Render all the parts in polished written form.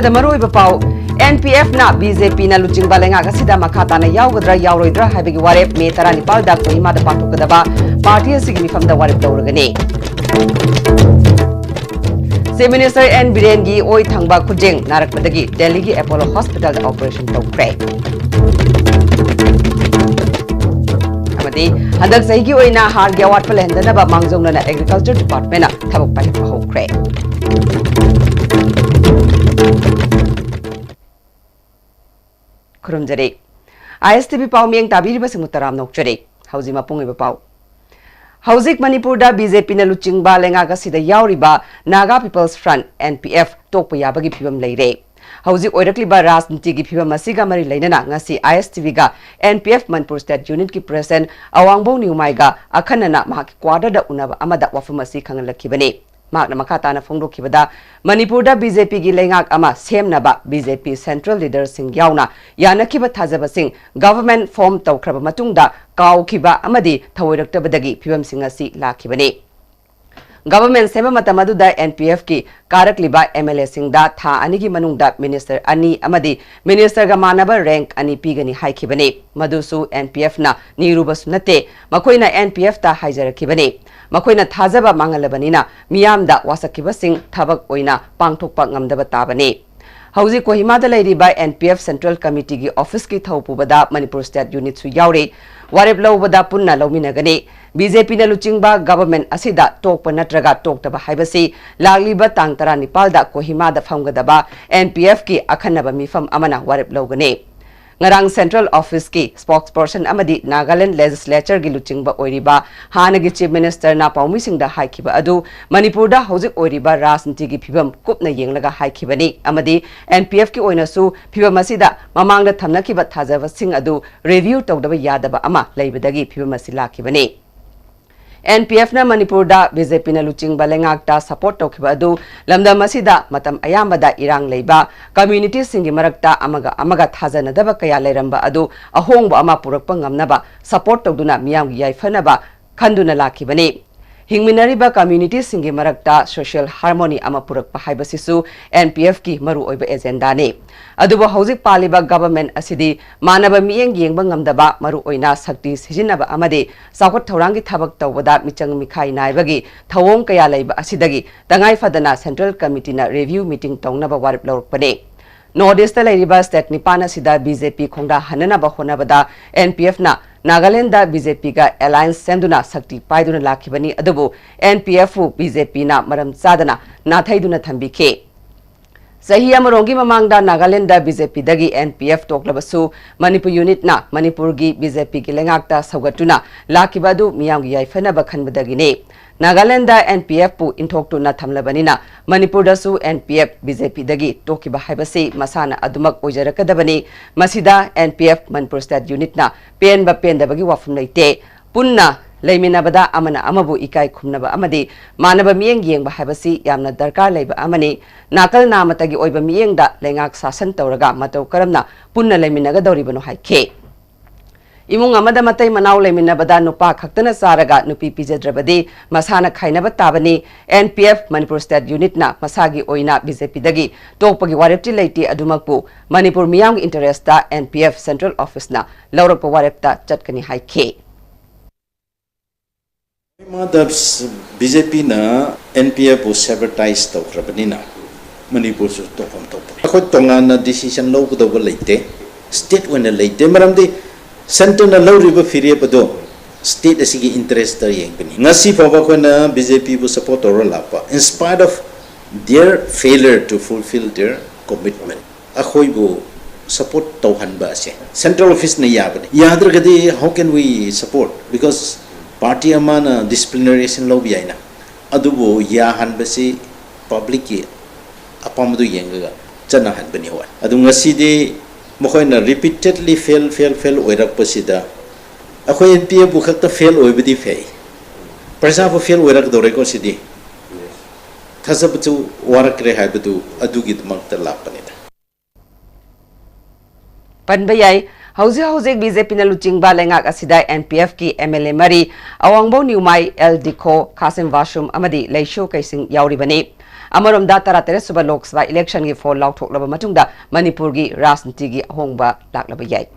ꯑꯍꯥꯟꯕꯗ ꯃꯔꯨꯑꯣꯏꯕ ꯄꯥꯎ NPF na BJP na luchingba lenga gasida makata na yaugadra yauroidra haibagi warep me 19 da Kohima da patukadaba party asigi mifamda warep lawragani Chief Minister N Birengi oi thangba khujeng narakpadagi Delhi gi Apollo Hospital da operation tawkre amadi hadak sahi gi oina har gyawat palendana ba mangjongna na agriculture department na thabak pai hokre Kurumjari ISTV pau mieng tabiri basing mutaram nokjari hauji mapung iba pau Hauzik Manipur da BJP na luchingba lenga gasida yauriba Naga People's Front NPF tokpa yabagi phibam leire Hauzik oirakliba rajniti gi phibam asiga mari leinana ngasi ISTV ga NPF Manipur State Unit ki President Awangbo Niumai ga akhanana mahaki kwada da unaba amada wafam asi khangalakibani Magna makatana phongdokibada Manipur da BJP gi lengak ama semnaba BJP Central Leader sing yauna yanakiba thajaba sing government form tawkraba matungda kaukiba amadi thawoiraktabadagi phibam sing asi lakibani Government sema matamaduda NPF ki karakliba MLA singda tha anigi manungda minister ani amadi minister ga manaba rank ani pigani haikibani madusu NPF na niruba sunate makoina NPF ta haijarakibani makoina thajaba mangalabanina miyamda wasakiba sing thabak oina pangthokpa ngamdaba tabani Hauji Kohima da lairiba NPF Central Committee gi office ki thawpubada Manipur State Unit su yaure warep lawbada punna lawminagani BJP na luchingba government asida tokpa natraga toktaba haibasi lagliba tang 19 da Kohima da famgadaba NPF ki akhanaba mifam amana warep lawgani ngarang Central Office ki spokesperson amadi Nagaland Legislature gi luchingba oiriba hanagi Chief Minister na paumi singda haikiba adu Manipur da hojik oiriba rajniti gi phibam kupna yenglaga haikibani amadi NPF ki oinasu phibam asida mamangda thamnakiba thajaba sing adu review tawdaba yadaba ama leibadagi phibam asi lakibani NPF na Manipur da BJP na luchingba lengakta support tawkiba adu lamda masida matam ayambada irang leiba community singi marakta amaga thajanadaba kaya leiramba adu ahongba ama purakpa ngamnaba support tawduna miyamgi yaifanaba khanduna lakibani hingminariba community singi marakta social harmony ama purakpa haibasisu NPF ki maru oiba agenda ne aduba hojik paliba government asidi manaba miyeng yengba ngamdaba maru oina sakti sijinaba amade sakot thaurangi thabak tawbada michang mikhai naibagi thawong kaya leiba asidagi tangai fadana Central Committee na review meeting tongnaba warip lawrpane Northeast lairiba state nipana sida BJP khongda hananaba honabada NPF na Nagaland da BJP ga alliance senduna sakti paiduna lakibani adubu NPF BJP na maram sadana nathaiduna thambike Sahi amarongi mamangda Nagaland da BJP dagi NPF toklabasu Manipur unit na Manipur gi BJP gi lengakta saugatuna lakibadu miyamgi yaifanaba khanbadagine Nagaland da NPF pu inthoktu na thamlabanina Manipur da su NPF BJP dagi tokiba haibasi masana adumak oijarakadabani masida NPF Manipur State Unit na penba pendabagi wafum leite punna leiminabada amana amabu ikai khumnaba amadi manaba miyeng yengba haibasi yamna darkar leiba amani nakal namatagi oiba miyengda lengak sasan tawraga matau karamna punna leiminaga dawribano haike Imung amada matai manaw leiminabada nupa khaktana saraga nupi pijadrabadi masana khainaba tabani NPF Manipur State Unit na masagi oina BJP dagi tokpagi warepti leiti adumakpu Manipur miyang interest ta NPF Central Office na lawrakpa warepta chatkani haike Madhabs BJP na NPF bu sabotage tawkrabani na Manipur su tokam tokpa akhoi tongana decision lawgdaba leite state wena leite maramdi Center na lawriba firiya state asigi interest ta yengpani ngasi faba khona BJP bu support ora lapa in spite of their failure to fulfill their commitment akhoi bu support tawhanba ase central office na yabani yadragadi how can we support because party amana disciplinary action law biaina adubu ya hanbasi public ki apamadu yenga chana hanbani wa adu ngasi de mokoina repeatedly fail oirak pasida akhoi NPF bu khakta fail oibadi fei prasa bu fail oirak dore ko sidi thasabchu warak re haibadu adugi makta lapanida Panbayai Hauzik BJP na luchingba lengak asida NPF ki MLA mari awangbo niumai El Dikho Kasim Washum amadi leisho kaising yauribani. Amaramda taratere suba Lok Sabha election gi fall laukthok matungda Manipur gi rajniti gi ahongba laklaba yai.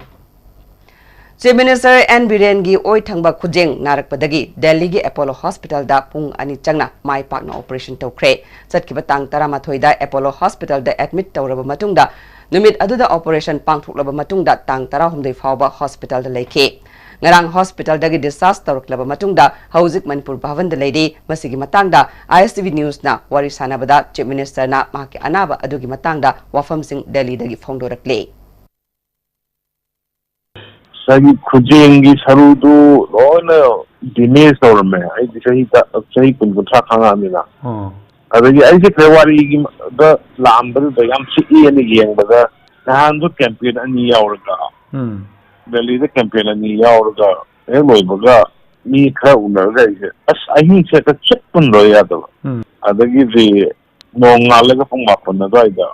Chief Minister N. Biren gi oi thangba khujeng narakpadagi Delhi gi Apollo Hospital da pung ani changna mai pakna operation tawkre. Chatkiba tang 13 da Apollo Hospital da admit tawraba matungda numit aduda operation pangthuklaba matungda tang 13 fawba hospital da leike. Ngarang hospital dagi disaster tawklaba matungda hauzik Manipur Bhavan da leidi masigi matangda ISTV News na wari sanabada Chief Minister na mahaki anaba adugi matangda wafam sing Delhi dagi phongdorakle. Sagi kujengi sarudu loina dinesh dorme ai sahi kun kutra khanga mina adagi ai se February gi da lambal da yam chi ani yeng da nahan du campaign ani yaurga Delhi da campaign ani yaurga e loi baga mi kha unar ga ise as ai se ta chipun lo ya da adagi ji nongal ga pung mapon da da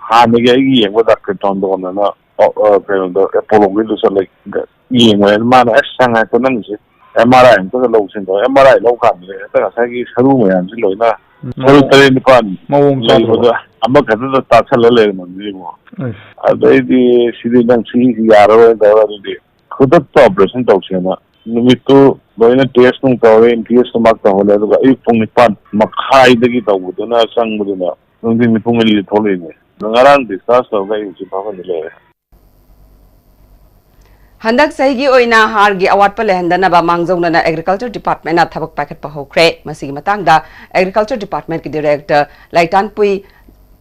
ha ne ga gi yeng da ka ton do na Apollo gitu selek yang mana sangat tenang sih MRI itu kalau sih MRI kan itu saya seru macam sih loh na seru tadi ni pan mau itu amma kata tak salah lagi nanti mau ada di sini dan sini yaro yang dah ada di kuda tu operation tahu sih na itu loh ini test nung tahu test tu mak tahu lah tu kan ipung ni pan makai degi tahu tu na sang tu na nanti ipung ni tahu ni dengaran disaster kayak itu apa ni leh Handak saigi oina hargi awatpa lehendanaba mangjongnana Agriculture Department na thabak paikhatpa hokre masigi matangda Agriculture Department ki Director Laitan Pui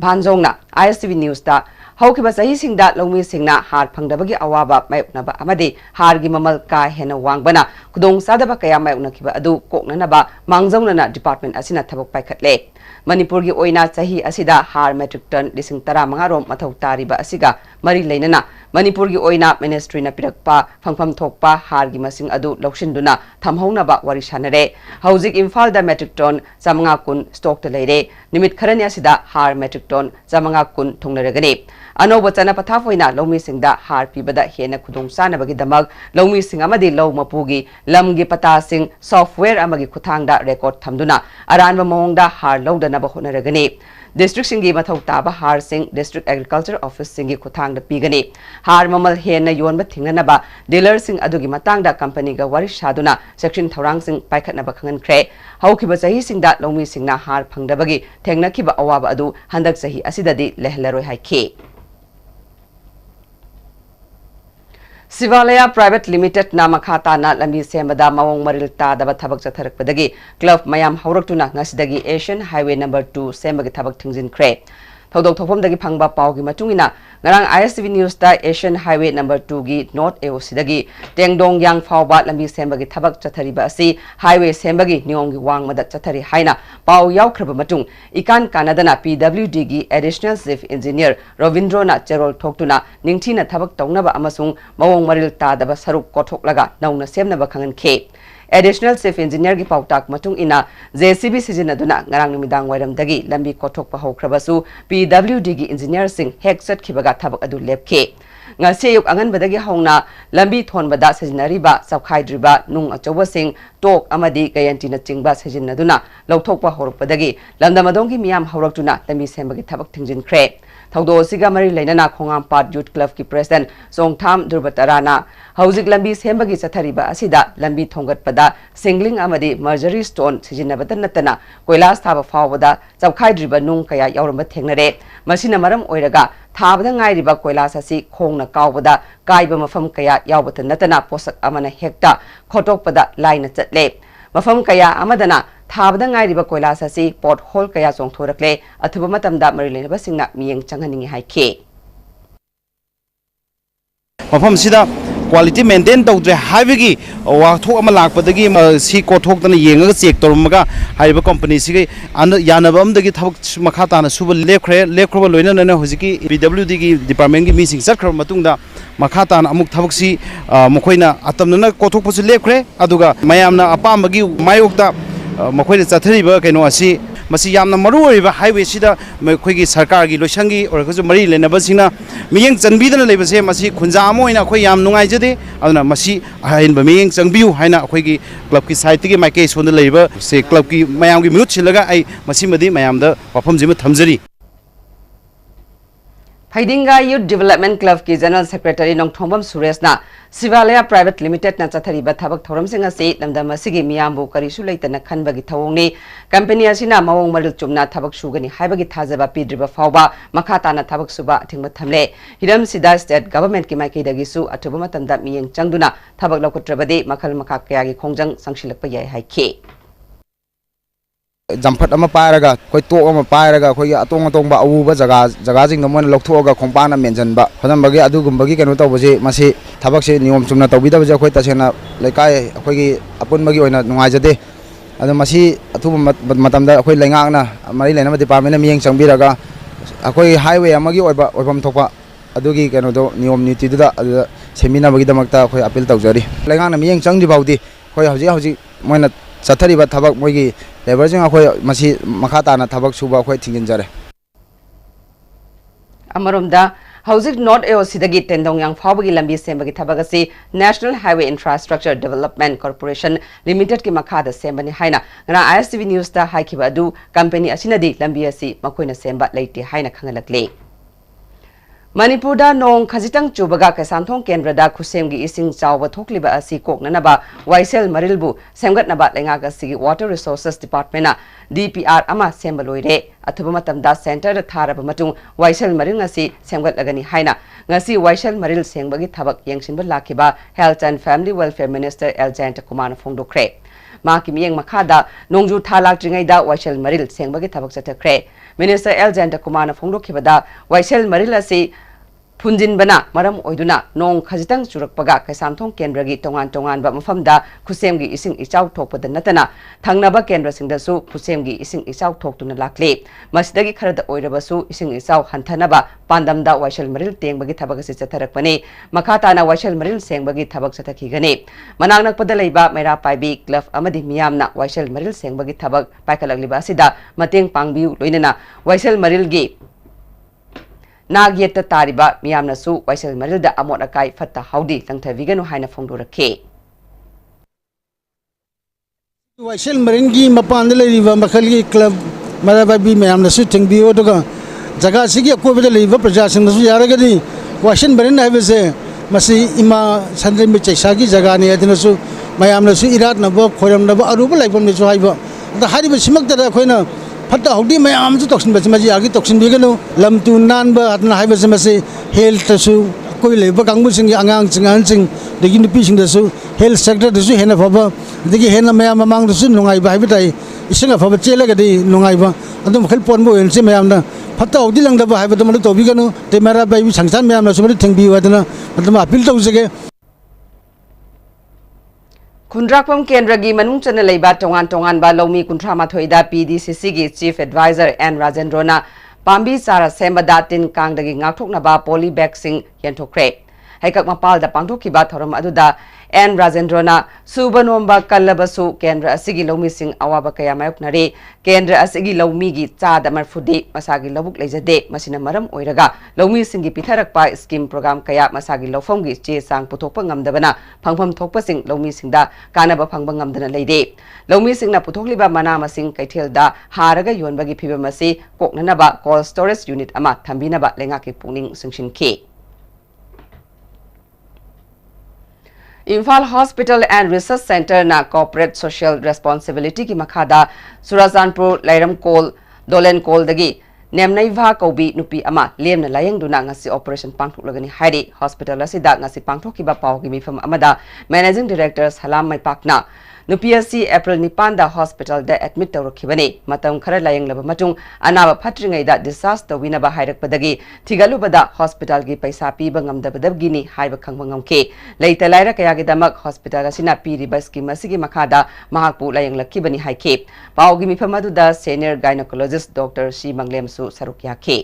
Bhanjongna ISTV News da haukiba sahi singda longmi singna har phangdabagi awaba mayuknaba amadi hargi mamal ka hena wangbana kudong sadaba kaya mayuknakiba adu koknanaba mangjongnana department asina thabak paikhatle Manipur gi oina sahi asida har metric ton 15 rom mathau tariba asiga mari leinana Manipur gi oina ministry na pirakpa phangpham thokpa har gi masing adu lokshinduna thamhaunaba wari sanare hauzik Imphal da metric ton 5 kun stock ta leire nimit kharani asida har metric ton 5 kun thongnaragani anoba chana pathafoina lomi singda har pibada hena khudong sanabagi damag lomi sing amadi law mapugi lamgi pata sing software amagi khuthangda record thamduna aranba mongda har lawdana ba honaragani district singi mathau taba har sing district agriculture office singi khuthangda pigani har mamal hena yonba thingnanaba dealer sing adugi matangda company ga wari saduna section thorang sing paikhatnaba khangan khre haukiba sahi singda lomi singna har phangdabagi thengnakiba awaba adu handak sahi asidadi lehlaroi haike Sivalaya Private Limited na makhata na lambi semada mawong marilta daba thabak chatharakpadagi club mayam hauраktuna ngasidagi Asian Highway number 2 semagi thabak thingzin kre thodok thopomdagi phangba pawgi matungina ngarang ISTV News da Asian Highway number 2 gi North AOC dagi tengdong yang fawba lambi sembagi thabak chathariba asi highway sembagi niomgi wangmada chathari haina paw yaukraba matung ikan kanadana PWD gi additional chief engineer Ravindro na cherol thoktuna ningthina thabak tongnaba amasung mawong maril tadaba saruk kothoklaga nauna semnaba khangan khe Additional Chief Engineer gi pautak matung ina JCB sizinaduna ngarang numidang wairam dagi lambi kothokpa hokrabasu PWD gi engineer sing hek chatkibaga thabak adu lepke ngase yuk angan badagi hauna lambi thonbada sizinariba sabkhaidriba nung achoba sing tok amadi gayanti na chingba sizinaduna lawthokpa horpadagi lamdamadong gi miyam hawraktuna lambi sembagi thabak thingjin khre thaudo siga mari leinana khongam pat youth club ki president songtham durbatarana hauzik lambi sembagi chathariba asida lambi thongat pada singling amadi mergery stone sijinabata natana koilas thaba fawada chawkhaidriba nung kaya yauramba thengnare masina maram oiraga thabada ngairiba koilas asi khongna kawbada kaiba mafam kaya yawbata natana posak amana hekta khotokpada laina chatle mafam kaya amadana thabada ngairiba koilas asi pot hole kaya chongthorakle athuba matamda marilena basingna miyeng changhaningi haike mafam sida quality maintain tawdre haibagi wathok ama lakpadagi si kothokdana yengaga check tormaga haiba company sigi yanaba amdagi thabak makha tana suba lekhroba loina nana hojiki PWD gi department gi meeting sakra matungda makha tana amuk thabak si mokhoina atamna kothokpasu lekhre aduga mayamna apambagi mayokta मखोई चाथरीब कनो मसी यामना मरु ओइबा highway सिदा मखोइगी सरकार गी लोइसंगी ओरगजु मरि लेनबसिना मियेंग चंगबिदना लेबसे मसी खुंजा अमो ओइना अखोइ याम नुंगाइजदे अदुना मसी हाइनबा मियेंग चंगबियु हाइना अखोइगी club की site की माइके सोन लेबा से क्लब की मयाम की मिहुत सिलगा आई मसीमदी मयामदा वाफम जिम थमजरी फैदिंगा यूथ डेवलपमेंट क्लब की जनरल सेक्रेटरी नोंगथोंबम सुरेशना शिवालय प्राइवेट लिमिटेड ना चथरीबा थबक थौरमसिंग असी लमदम असिगी मियामबु करिसु लेतना खनबगी थवोंगनी कंपनी असिना मवोंग मरिल चुमना थबक सुगनी हाइबगी थाजबा पिद्रिबा फावबा मखा ताना थबक सुबा थिंगबा थमले हिरम सिदा स्टेट गवर्नमेंट की माइकेदगिसु अथुबा मतमदा मियेंग चंगदुना थबक लौकट्रबदे मखल मखा कयागी खोंजंग संगसिलकपा याय हाइखे जमफट पायरगा कोई तो पायरगा कोई अतोंग अतोंग अवूब जगह जगह जिंग मन लौथोगा खोंपाना मेंजनबा फदमबगे अदुगुंबगी कनो तौबजे मसी थबकसे नियम चुमना तौबिदबजे अखोय तसेना लेकाय अखोयगी अपुनबगी ओइना नुंगाइजदे अदो मसी अथुब मतमदा अखोय लेंगांगना मरि लेना डिपार्टमेंट मियेंग चंगबिरगा अखोय हाईवे अमगी ओइबा ओइबम थोपा अदुगी कनो दो नियम नीतिदुदा अदुदा सेमिनाबगी दमकता अखोय अपील तौजरी लेंगांगना मियेंग चंगदि बाउदी अखोय हौजी हौजी मोइना चथरीबा थबक मोगी लेबरजिंग अखोय मसी मखा ताना थबक सुबा अखोय थिंगिनजरे अमरोमदा हौजिक नॉर्थ एओसीदगी टेंडोंग फावबगी लंबी सेमबगी थबक असी national highway infrastructure development corporation limited की मखादा सेमबनी हाइना ngana ISTV न्यूज ता हाइखिबा अदु कंपनी असिनदी लंबी असी मखोइना सेमबा लेते हाइना खंगलकले मणिपुरदा नोंग खजितंग चुबगा कैसामथोंग केंद्रदा खुसेमगी इसिंग चावबा थोकलिबा असी कोकननबा वाइसेल मरिलबु सेमगतनबा लेंगाक असिगी वाटर रिसोर्सेस डिपार्टमेंटना DPR अमा सेमबा लोइरे अथुबा मतमदा सेंटर थारबा मटुंग वाइसेल मरिल ngasi सेमगतलगनी हाइना ngasi वाइसेल मरिल सेंगबगी थबक यंगसिनबा लाखिबा health and family welfare minister एलजेंट कुमार फोंदोखरे माकी मियंग मखादा नोंजु था लाक्ट्रिङैदा वाइसेल मरिल सेंगबगी थबक चथखरे मिनिस्टर एलजेंट कुमार फोंदोखिबदा वाइसेल मरिल असी फुंजिनबना मरम ओइदुना नोंग खजितंग चुरकपगा कैसामथोंग केंद्रगी तोंगान तोंगानबा मफमदा खुसेमगी इसिंग इचाउ थोकपदा नतना थंगनबा केंद्रसिंगदसु खुसेमगी इसिंग इचाउ थोकतुना लाक्ले मसिदगी खरदा ओइरबसु इसिंग इचाउ हंथनबा पांदमदा वाइसेल मरिल तेंगबगी थबकसि चथरकपने मखाताना वाइसेल मरिल सेंगबगी थबक चथखिगने मनांगनकपदा लेबा मैरा पाइबी क्लब अमदि मियामना वाइसेल मरिल सेंगबगी थबक पाइखलकलिबा असिदा मतेंग पांगबिउ लोइनना वाइसेल मरिलगी नागयेत तारिबा मियामनसु वाइसेल मरिलदा अमोट अकाई फत्ता हाउदी लंगथविगनु हाइना फोंदोरखे वाइसेल मरिल की मपान लेरिबा मखल की क्लब मराबाबी मियामनसु थिंगबियो दगा जगह सिगी अकोबदा लेरिबा प्रजासिंगसु यारगदी वाइसेल मरिल हाइबसे मसी इमा संद्रिमि चैसागी जगह ने अदनसु मियामनसु इरात नबो खोरमनबो अरुबा लाइफमनिसु हाइबा दा हारिबा सिमकदा खोइना फत्ता हौदी मैम तौसन बची आगे तौसन बीगनो लम तू नानब है हेल्थ कोई लेब कांगबुसिंग आगांसिंग नुपीसिंगदसु हेल्थ सेक्टरदसु हेन फब हेन मैम ममांगदसु नुंगाइबा हाइबा ताई इसिंग फब चेलगदी नुंगाइबा अदुम मखल पोनबो हेनसे मैमना फत्ता हौदी लंगदब हाइबा दमल तौबिगनो ते मेरा बाइबी संस्थान मैमनसु थिंगबियो अदना अदम अपील तौजगे खुंद्राकपम केंद्र की मनुंग चन लेबा तोंगान तोंगान बा लौमी कुंथ्रा माथोइदा PDCC की चीफ एडवाइजर एन राजेंद्रना पांबी चारा सेमबदा तिन कांगदगी ngaktoknaba poly bag sing yenthokre haikak mapalda pangthokkiba thoram aduda N राजेंद्रना सुबनोंबा कल्लबसु केंद्र असिगी लौमी सिंग अवाबा कया मायोकनरे केंद्र असिगी लौमी की चाद मरफुदे मसागी लबुक लेजदे मसिना मरम ओइरगा लौमी सिंगी पिथरकपा स्कीम प्रोग्राम कया मसागी लौफमगी चे सांग पुथोकपा ngamdabana phangpham thokpa sing लौमी सिंगदा कानबा phangba ngamdana leide लौमी सिंगना पुथोकलिबा मना मसिंग कैथेलदा हारगा योनबगी फिबमasi कोकननबा कोल्ड स्टोरेज यूनिट अमा थंबिनबा लेंगा के पुनिंग सिंगसिनखे Imphal hospital and research centre ना कॉर्पोरेट सोशल रेस्पॉन्सिबिलिटी की मखादा सुराजानपुर लैरम कोल दोलेन कोल दगी नेमनैभा कौबी नुपी अमा लेमना लायंगदुना ngasi ऑपरेशन पांगथोकलगनी हाइरे हॉस्पिटल असिदा ngasi पांगथोकिबा पावगी मिफम अमदा मैनेजिंग डायरेक्टर सलाम मैपाकना नुपी असि अप्रैल 9 दा हॉस्पिटल दा एडमिट तौरखिबने मतम खरा लायंगलब मटुंग अनाबा फट्रिङैदा डिस्चार्ज तौविनबा हाइरकपदगी थिगलुबदा हॉस्पिटल की पैसा पीबा ngamdabadabgini हाइबा खंगबा ngamke leita laira kayagi damak hospital असिना पीरिबा स्कीम असिगी मखादा महाकपु लायंगलखिबनी हाइखे पावगी मिफम अदुदा सीनियर गायनोकोलॉजिस्ट डॉक्टर सी मंगलेमसु सरुक याखे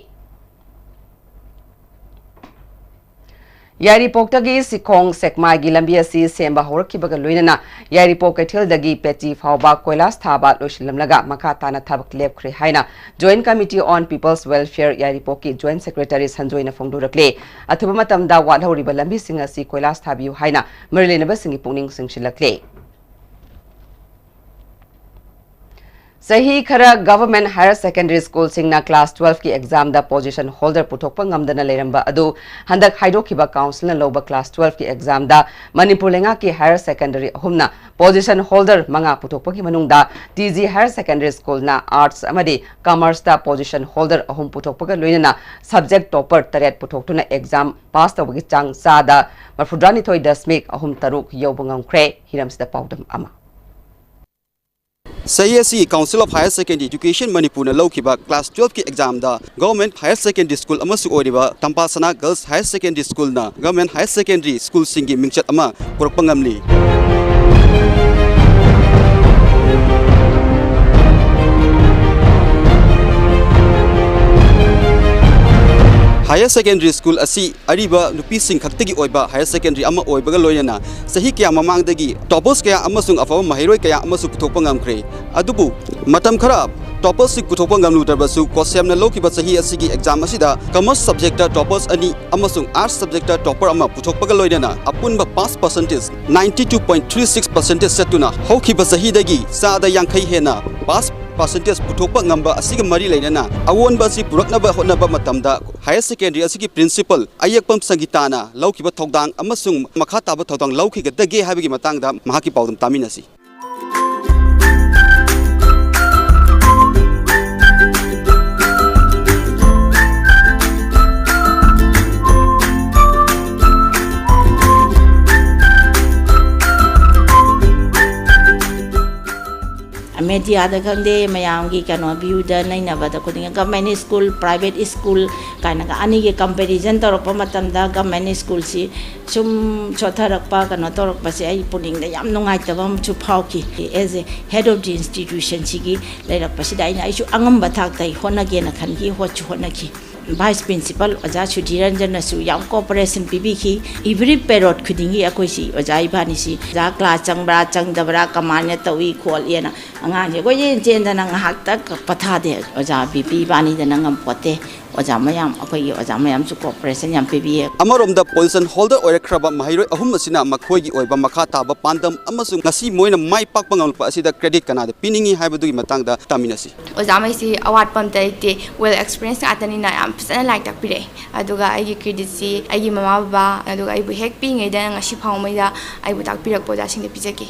Yairipokdagi Sikong Sekmai lambi asi semba horakibaga loinana Yairipok Kaithildagi Peti Fauba Koilas Thaba Loishilamlaga Makha Tana Thabak Lepkhre haina Joint Committee on People's Welfare Yairipoki Joint Secretary Sanjoina Phongdurakle Athuba matamda wadhoriba lambi sing asi Koilas Thabiu haina Marilena Singi Pungning Singshilakle Sahi khara government higher secondary school singna class 12 ki exam da position holder puthokpa ngamdana leramba adu handak haidokiba council na loba class 12 ki exam da Manipur lenga ki higher secondary humna position holder manga puthokpa ki manungda TG higher secondary school na arts amadi commerce da position holder ahum puthokpa ga loinana subject topper taret puthoktuna exam pass tawgi chang sada marfudrani thoi dasmik ahum taruk yobangam kre hiramsida pawdam ama CSE Council of Higher Secondary Education Manipur na laukiba class 12 ki exam da Government Higher Secondary School amasu oriba Tampasana Girls Higher Secondary School na Government Higher Secondary School singi mingchat ama purakpangamli Higher Secondary School asi ariba nupi sing khaktagi oiba higher secondary ama oibaga loyana sahi kya mamangdagi toppers kaya amasung afaba mahiroi kaya amasu puthokpa ngamkre adubu matam khara toppers sik puthokpa ngamlu tarbasu kosemna lokiba sahi asigi exam asida commerce subject ta toppers ani amasung arts subject ta topper ama puthokpa ga loyana apunba pass percentage 92.36% setuna hokiba sahi dagi sada yankai hena pass percentage puthokpa ngamba asiga mari lainana awonba si puraknaba hotnaba matamda higher secondary asigi principal ayakpam sangitana laukiba thogdang amasung makha taba thogdang laukiga dage habigi matangda mahaki pawdam taminasi media da khande mayam gi kano view da naina ba da ko government school private school kana ga ani ge comparison torok pa matam da government school si sum chotharak pa kano torok pa se ai puning da yam nungai ta bam chu phau ki as a head of the institution si gi lairak pa si da ina isu angam ba thak tai hona ge na khan gi ho chu hona ki Vice Principal Oja Chudiranjan Nasu Yam Cooperation PBK every parrot khudingi akoi si Oja ibani si ja class changbra changdabra kamanya tawi khol yena anga je ko yen chen da nang hak tak patha de Oja BP bani da nangam pote Oja mayam akoi Oja mayam su cooperation yam PB amarom da position holder oikraba mahiroi ahum asina makhoi gi oiba makha taba pandam amasung ngasi moina mai pak pangal pa asida credit kana da piningi haibadu gi matang da taminasi Oja mai si award pam tai te well experience atani na Sana like that pire. Aduga I credit si I mama baba aduga I hek ping ida ngasi phawmaida I bu tak pirak poja sing de pijake.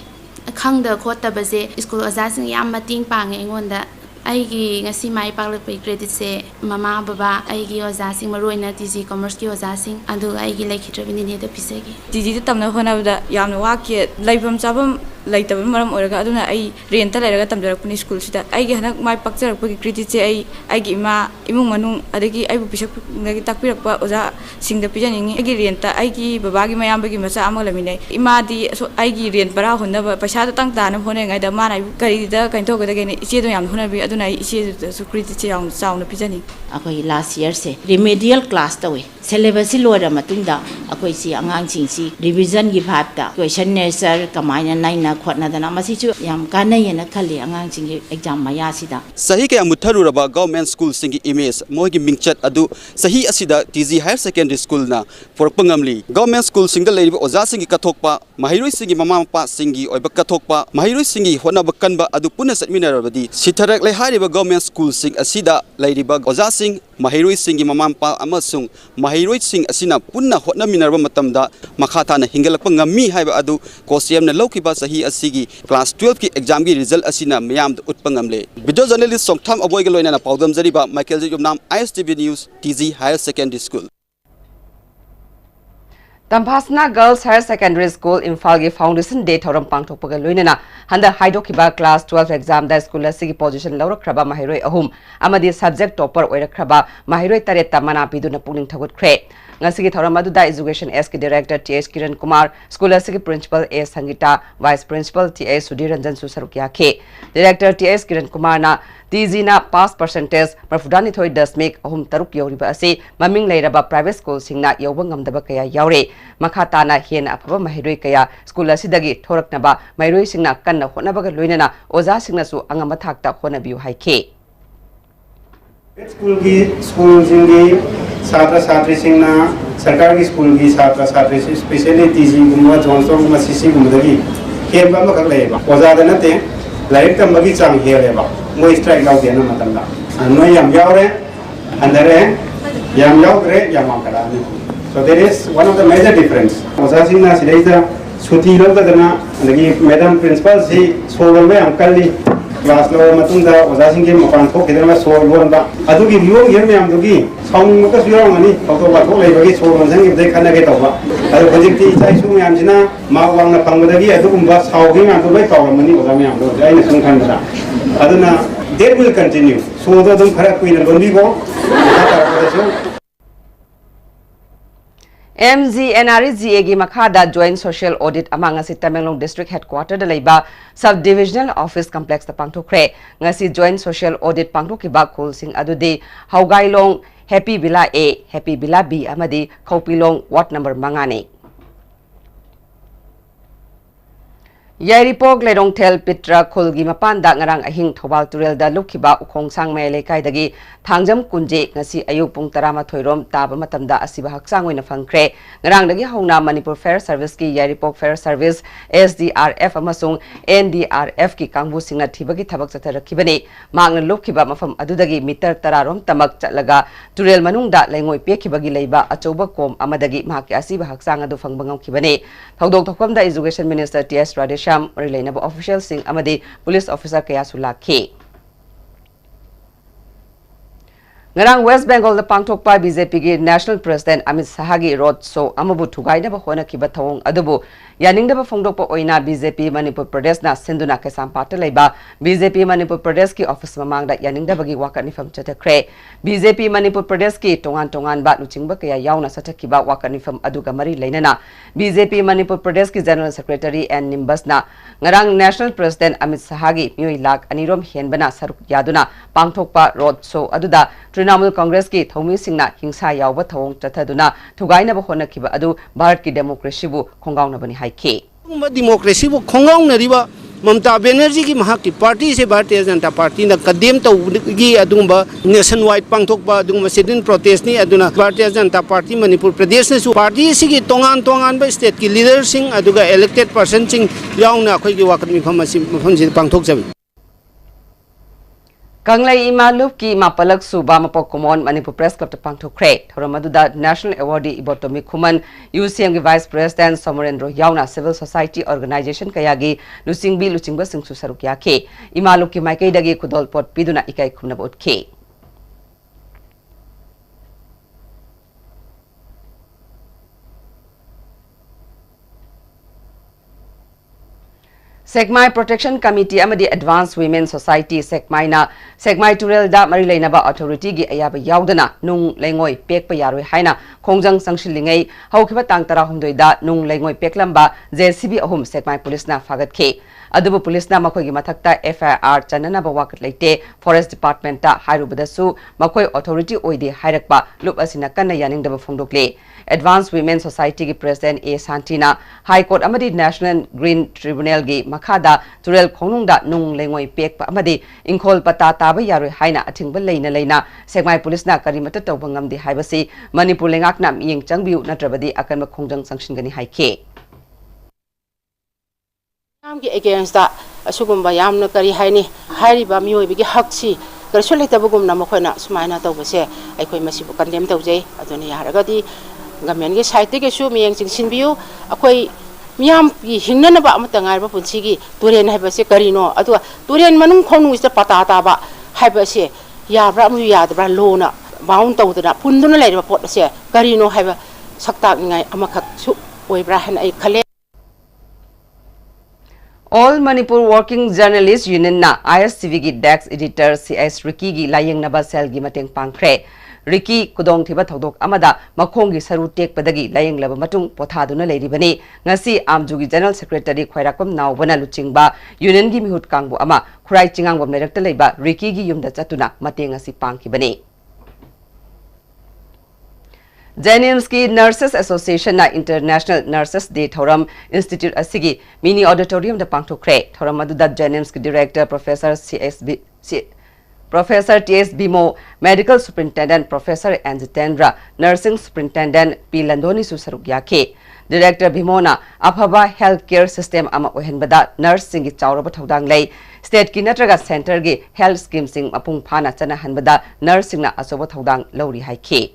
Khangda khota baze school oja sing yam mating pang engonda aigi ngasi mai paklak pe credit se mama baba aigi oja sing maroina TG commerce ki oja sing adu aigi lekhitrabini ne da pisage TG ta tamna khona bada yamna wake laibam chabam laitaba maram oraga aduna ai rent ta leraga tamjarakpuni school sida ai gi hanak mai pakcharakpagi credit se ai gi ima imung manung adagi ai bu pisak nagi takpirakpa oja singda pijaningi ai gi rent ta ai gi baba gi mayam bagi macha amang lamine ima di ai gi rent bara honna paisa ta tang ta na phone ngai da mana kari da kain to ga ne iche do yam hona bi aduna iche su credit se yaung sauna pijani akoi last year se remedial class tawe syllabus si lora matungda akoi si angang sing si revision gi bhat ta question answer kamaina naina khotna dana masi chu yam kanai na khali angang sing exam maya sida sahi kaya mutharu raba government school singi image mogi mingchat adu sahi asida TG higher secondary school na porpangamli government school single leriba oja singi kathokpa mahiroi singi mama mapa singi oiba kathokpa mahiroi singi hona bakanba adu punna satminarabadi sitharak lai hariba government school sing asida leriba oja sing mahiroi singi mama mapa amasung mahiroi sing asina punna hotna minarba matamda makhata na hingalakpa ngami haiba adu kosiam na laukiba sahi asigi class 12 ki exam gi result asina mayam utpangamle video journalist songtham aboy galoina na paudam jariba Michael Jumnam ISTV News TG Higher Secondary School Tampasna Girls Higher Secondary School Imphal gi Foundation Day thoram pangthokpaga loinana handa haidokiba class 12 exam da school asigi position lawrakraba mahiroi ahum amadi subject topper oirakraba mahiroi tareta mana piduna puning thagut khre ngasigi thoram adu da education SK director TH Kiran Kumar school asigi principal A Sangita vice principal TH Sudhiranjan Susarukya khe director TH Kiran Kumar na TG na pass percentage marfudani thoi dasmik ahum taruk yauriba ase maming leiraba private school singna yawba ngamdaba kaya yaure makata na hena afaba mahiroi kaya school asidagi thoraknaba mairoi singna kanna honabaga loinana oza singna su angama thakta honabiu haike school की छात्र छात्री सरकार की school की छात्र छात्री specially TG गुम्बा जोनसो गुम्बा CC गुम्बदगी खेब अम खक लेबा ओजादा नते लाइक तंबगी चांग हेलेबा मोय स्ट्राइक लाउ देना मतंदा नोय याम यावरे अंदरे याम यावरे याम आकरानी so there is one of the major difference ओजा सिंगना सिलेजा छुट्टी लौदना अंदगी मैडम प्रिंसिपल सी सोलवे अंकली क्लास लो मतुंदा ओजासिंग के मपान थोक केदमा सोल लोनबा अदुगी लियों हियर मैम दुगी साउंग मका सुयामनी फोटो वाथो लेबगी सोल मनजंग इबदे खनगे तौबा अदु प्रोजेक्ट इचाइ सु मैम जिना मा वांगना फंगबदगी अदुगुंबा साउगी मैम दु बै कावमनी ओजा मैम दो आइना सुन खनदा अदुना that will continue so do dum khara kuina lonbigo MGNRGA gi makhada joint social audit among asi Tamenglong district headquarter da leiba subdivisional office complex ta pangthokre ngasi joint social audit pangthokiba khul sing adudi haugailong happy bila A happy bila B amadi khopilong ward number mangani Yairipok Lerong Tel Pitra Khulgi Mapanda ngarang ahing Thobal Turel da lukhiba ukhong sangmai lekai dagi thangjam kunje ngasi ayuk pung 12 rom taba matamda asiba haksang oina phangkre ngarang dagi hauna Manipur Fair Service ki Yairipok Fair Service SDRF amasung NDRF ki kangbu singna thibagi thabak chatharakibani mangna lukhiba mafam adudagi meter 10 rom tamak chatlaga Turel manungda lengoi pekhibagi leiba achoba kom amadagi mahaki asiba haksang adu phangbangam khibani thodok thokamda Education Minister TS Radesha Relainable officials sing amadi police officer kaya sulaki ngarang West Bengal da pangthokpa BJP gi National President Amit Shahagi road show amabu thugaina ba hona kiba thawong adubu yaningda ba phongdokpa oina BJP Manipur Pradesh na sinduna ke sampata leiba BJP Manipur Pradesh ki office mamangda yaningda bagi wakani fam chatakre BJP Manipur Pradesh ki tongan ba luchingba kaya yauna satakiba wakani fam aduga mari leinana BJP Manipur Pradesh ki General Secretary and Nimbas na ngarang National President Amit Shahagi mioi lak anirom henbana saruk yaduna pangthokpa road show aduda Trinamool Congress ki Thomi Singna hingsa yawba thawong chathaduna thugaina ba hona kiba adu Bharat ki democracy bu khongauna bani haike democracy bu khongauna riba Mamta Banerjee ki mahaki party se Bharatiya Janata Party na kadem tawgi adumba nationwide pangthokpa adumba sit-in protest ni aduna Bharatiya Janata Party Manipur Pradesh na su party sigi tongan ba state ki leaders sing aduga elected person sing yauna khoi gi wakat mifam si pangthok jabi Kanglai Imalup ki mapalak suba mapokomon Manipur Press Club pangthokre thoramaduda National Awardee Ibotomi Khuman UCM ki Vice President Somarendro Yauna Civil Society Organization kayagi luchingba singsu saruk yakhe Imalup ki maikai dagi kudol pot piduna ikai khumna botke Segmai Protection Committee amadi Advanced Women Society Segmai na Segmai Turel da mari leinaba authority gi ayaba yaudana nung lengoi pekpa yaroi haina khongjang sangshillingai haukiba tang 16 da nung lengoi peklamba JCB ahum Segmai police na fagatke adubu police na makoi gi mathakta FIR chanana ba wakat leite Forest Department ta hairubadasu makoi authority oide hairakpa lup asina kanna yaning da phongdokle Advanced Women Society ki President A Santina High Court amadi National Green Tribunal gi makhada Turel khonungda nung lengoi pekpa amadi ingkhol pata taba yaroi haina athingba leina Segmai police na karimata tawbangam di haibasi Manipur lengak nam yeng changbiu natrabadi akanma khongjang sangshin haike Amgi against that asugumba yamna kari haini hairiba mioi bigi hakchi karsul letabugum na mokhona sumaina tawbase aikoi masibu kandem tawjai aduni yaragadi gamen ge site ge su miyeng chingsin biu akoi miyam ki hingna ba amata ngai ba punchi gi turen hai ba se karino adu turen manung khonu is pata ta ba hai ba se ya bra mu ya da bra lona baun taw da punduna lai ba pot se karino hai ba sakta ngai amakhak su oi bra han ai khale All Manipur Working Journalists Union na ISTV gi Dex Editor CS Ricky gi layeng naba sel gi mateng pangkre Ricky Kudong Thiba Thodok Amada Makongi Saru Tek Padagi Laying Laba Matung Pothaduna Lady Bani Ngasi Amjugi General Secretary Khwairakum Now Wana Luchingba Union Gi Mihut Kangbu Ama Khrai Chingang Bam Director Leba Ricky Gi Yumda Chatuna Matenga Si Pangki Bani Janimski Nurses Association na International Nurses Day Thoram Institute Asigi Mini Auditorium da Pangthokre Thoram Aduda Janimski Director Professor Professor T.S. Bimo, Medical Superintendent Professor Anjitendra, Nursing Superintendent P. Landoni Susarugyake, Director Bimona, Apaba Healthcare System Ama Ohenbada, Nursing Chauraba Thodang Lay, State Kinatraga Center Gi Health Scheme Sing Apung Pana Chana Hanbada, Nursing na Asoba Thodang Lori Haike.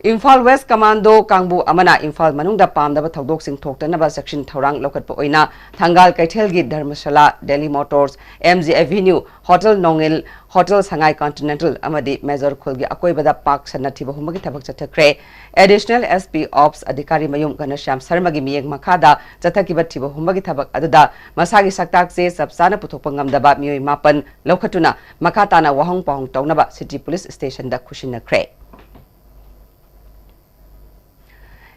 Imphal West Commando Kangbu Amana Imphal Manungda Pamdaba Thodok Sing Thoktanaba Section Thorang Lokat Po Oina Thangal Kaithelgi Dharmashala Delhi Motors MG Avenue Hotel Nongil Hotel Sangai Continental Amadi Major Khulgi Akoibada Park Sanathiba Humagi Thabak Chathakre Additional SP Ops Adhikari Mayum Ganasham Sarmagi Miyeng Makada Chathakiba Thiba Humagi Thabak Aduda Masagi Saktak se Sabsana Puthokpangamdaba Miyoi Mapan Lokhatuna Makatana Wahong Pahong Taunaba City Police Station da Kushinakre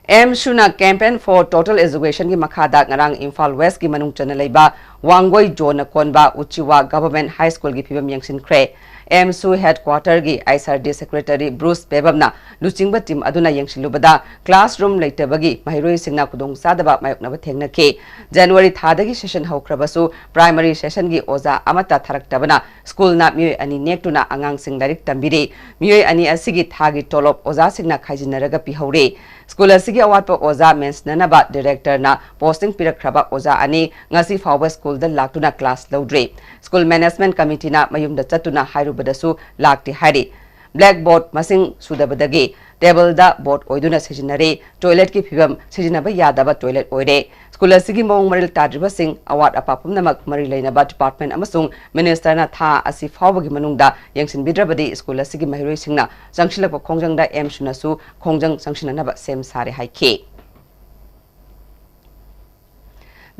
M. Shuna Campaign for Total Education ki Makada Ngarang Imphal West ki Manung Chana Leiba Wangoi Jona Konba Uchiwa Government High School ki Phibam Yangsin Kre M. Su Headquarter ki ISRD Secretary Bruce Bebamna Luchingba Team Aduna Yangsilubada Classroom Leitabagi Mahiroi Singna Kudong Sadaba Mayoknaba Thengna ke January Thadagi Session Haukrabasu Primary Session ki Oza Amata Tharaktabana School na Miyoi Ani Nektuna Angang Sing Larik Tambire Miyoi Ani Asigi Thagi Tolop Oza Singna Khajinaraga Pihaure School Asigi Awatpa Oza Mens Nanaba Director na Posting Pirakraba Oza Ani Ngasi Fawba School da Laktuna Class Laudre School Management Committee na Mayum da Chatuna Hairubadasu Lakti Hari Blackboard Masing Sudabadagi Table da Board Oiduna Sijinare Toilet ki Pibam Sijinaba Yadaba Toilet Oide School Asigi Mong Maril Tadriba Sing Awat Apapum Namak Marilainaba Department Amasung Minister na Tha Asi Fawbagi Manungda Yangsin Bidrabadi School Asigi Mahiroi Singna Sangshilapa Kongjang da M Shunasu Kongjang Sangshinanaba Sem Sare Haike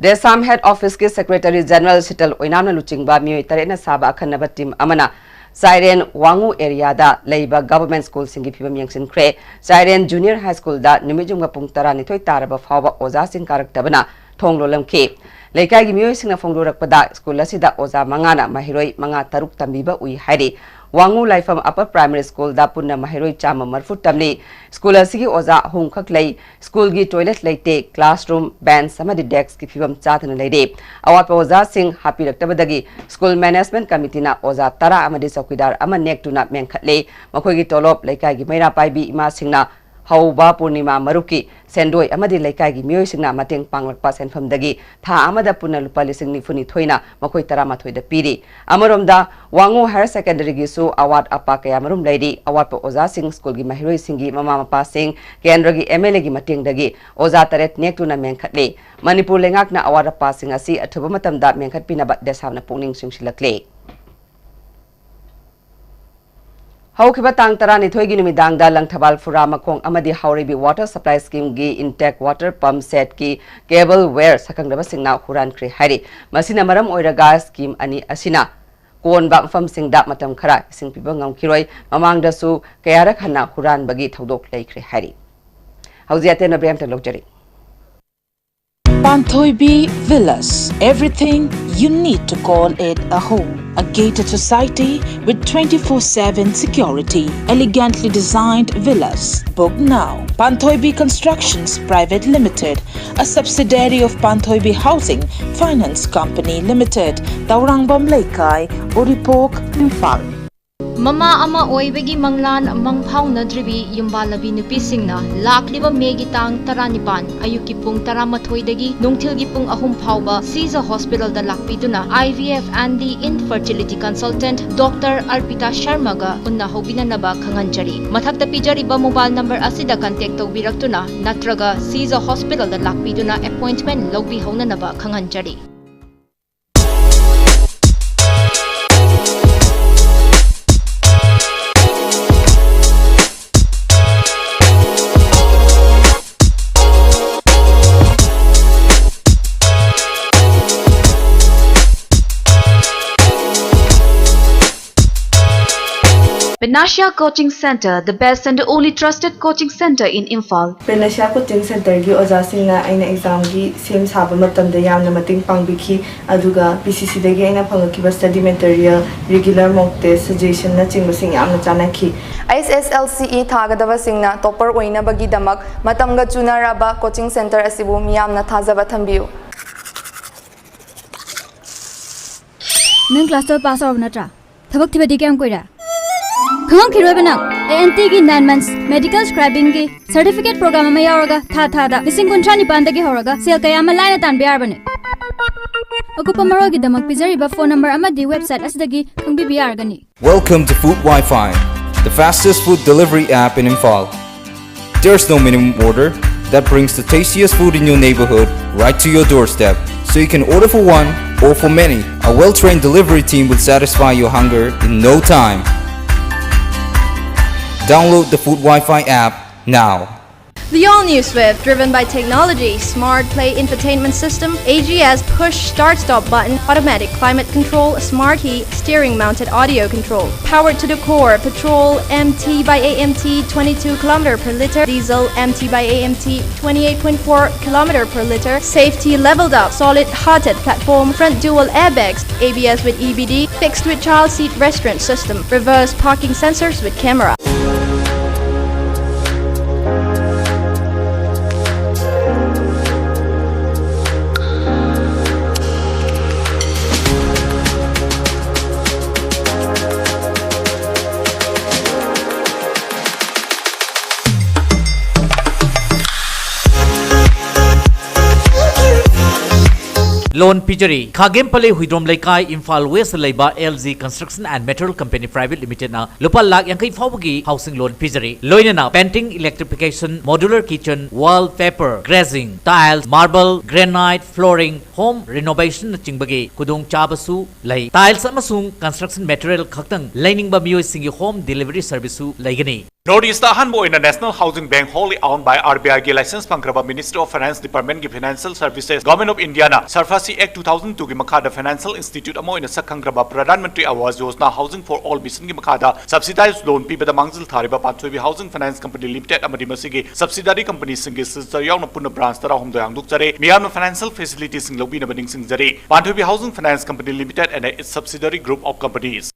Desam Head Office ke Secretary General Sital Oinamna Luchingba Miyoi Tarena Saba Akhanaba Team Amana Siren Wangu area da Leiba Government School Singi Phibam Yangsin Kre Siren Junior High School da Nimijunga Pung Taranithoi Taraba Fawba Oza Sing Karaktabana Thonglolam ke Leikai gi Miyoi Singna Phonglorakpada School asida Oza Mangana Mahiroi Manga Taruk Tambiba Ui Hairi Wangu Laifam Upper Primary School da Punna Mahiroi Chama Marfut Tamni School asigi Oza Hung Khaklei School gi Toilet Leite Classroom Bench Samadi Desk ki Phibam Chatana Leide Awat Oza Sing Happy Raktabadagi School Management Committee na Oza Tara Amadi Saukidar Ama Nektuna Menkhatle Makhoigi Tolop Leikai gi Maira Paibi Ima Singna Hauba Purnima Maruki Sendoi Amadi Leikai gi Miyoi Singna Mateng Panglakpa Senfamdagi Tha Amada Punna Lupa Lising Nifuni Thoina Makhoi Tarama Thoida Piri Amaromda Wangu Higher Secondary gi su award apa kaya marum laidi award pa Oza Sing School gi Mahiroi Singi Mama Mapa Sing Kendra gi MLA gi Mating dagi Oza Taret Nektuna Menkhatle Manipur Lengak na award apa Sing asi athuba matamda Menkhat Pinabat Deshamna Pungning Singsilakle Haukiba Tang Tarani Thoigi Numidang da Langthabal Furama Kong Amadi Hauribi Water Supply Scheme gi Intake Water Pump Set ki Cable Ware Sakangdaba Singna Huran Kre Hari Masina Maram Oiraga Scheme Ani Asina Kon Bang Fam Sing da Matam Khara Sing Pibangam Kiroi Mamang Dasu Kayarak Hana Huran Bagi Thodok Laikre Hari Hauziate na Brem Talokjari Panthoibi Villas, everything you need to call it a home. A gated society with 24/7 security. Elegantly designed villas. Book now. Panthoibi Constructions Private Limited, a subsidiary of Panthoibi Housing Finance Company Limited, Taurangbam Laikai, Uripok, Imphal. Mama ama oibagi manglan mangphaunadribi yumbalabi nupisingna lakliba megi tang taranipan ayuki pung taramathoidagi nungthilgi pung ahum phauba Caesar Hospital da lakpiduna IVF and the infertility consultant Dr. Arpita Sharma ga unna hobinanaba khanganjari mathakta pijariba mobile number asida contact tawbiraktuna natraga Caesar Hospital da lakpiduna appointment logbi haunanaba khanganjari Benassia Coaching Center, the best and the only trusted coaching center in Imphal. Benassia Coaching Center gi oja singna aina exam gi sem saba matam da yamna mating pangbiki aduga PCC dagi aina phangaki study material regular mock test suggestion na chingba sing yamna chanaki. SSLCE thagadaba singna topper oina bagi damak matamga chunaraba coaching center asibu miyamna thajaba thambiu. Nang class 12 pass out natra thabak thibadi kyam koira khang khiroi bana ANT gi 9 months medical scribing gi certificate program ma yauraga tha da lising kuntra ni panda gi horaga sel kaya ma line tan biar bane akupa maro gi damak pizari ba phone number ama di website asdagi khangbi biar gani. Welcome to Food Wi-Fi, the fastest food delivery app in Imphal. There's no minimum order that brings the tastiest food in your neighborhood right to your doorstep, so you can order for one or for many. A well-trained delivery team will satisfy your hunger in no time. Download the Food Wi-Fi app now. The all-new Swift, driven by technology, smart play infotainment system, AGS push start-stop button, automatic climate control, smart heat, steering-mounted audio control. Powered to the core, petrol MT by AMT 22 km per liter, diesel MT by AMT 28.4 km per liter, safety leveled up, solid hearted platform, front dual airbags, ABS with EBD, fixed with child seat restraint system, reverse parking sensors with camera. Loan Pijari, Khagempale Huidrom Laikai, Imphal West Laiba LZ Construction and Material Company Private Limited na Lupa Lak Yankai Fawagi Housing Loan Pijari. Loina na painting, electrification, modular kitchen, wallpaper, grazing, tiles, marble, granite, flooring, home renovation na Chingbagi, Kudung Chabasu, Lai. Tiles amasung construction material khaktang lining ba miyoy singi home delivery service su laigani. Northeast Ahanbo in the National Housing Bank wholly owned by RBI ki license pangkraba Ministry of Finance Department ki Financial Services Government of India na Sarfasi Act 2002 ki makada Financial Institute amo in the sakhangraba Pradhan Mantri Awas Yojana Housing for All mission ki makada subsidized loan pi bada mangzil thariba Panthoibi Housing Finance Company Limited amadi masigi subsidiary company singi sister yauna punna branch tara hum doyang dukjare miyamna financial facilities sing lobi na baning sing jare Panthoibi Housing Finance Company Limited and its subsidiary group of companies.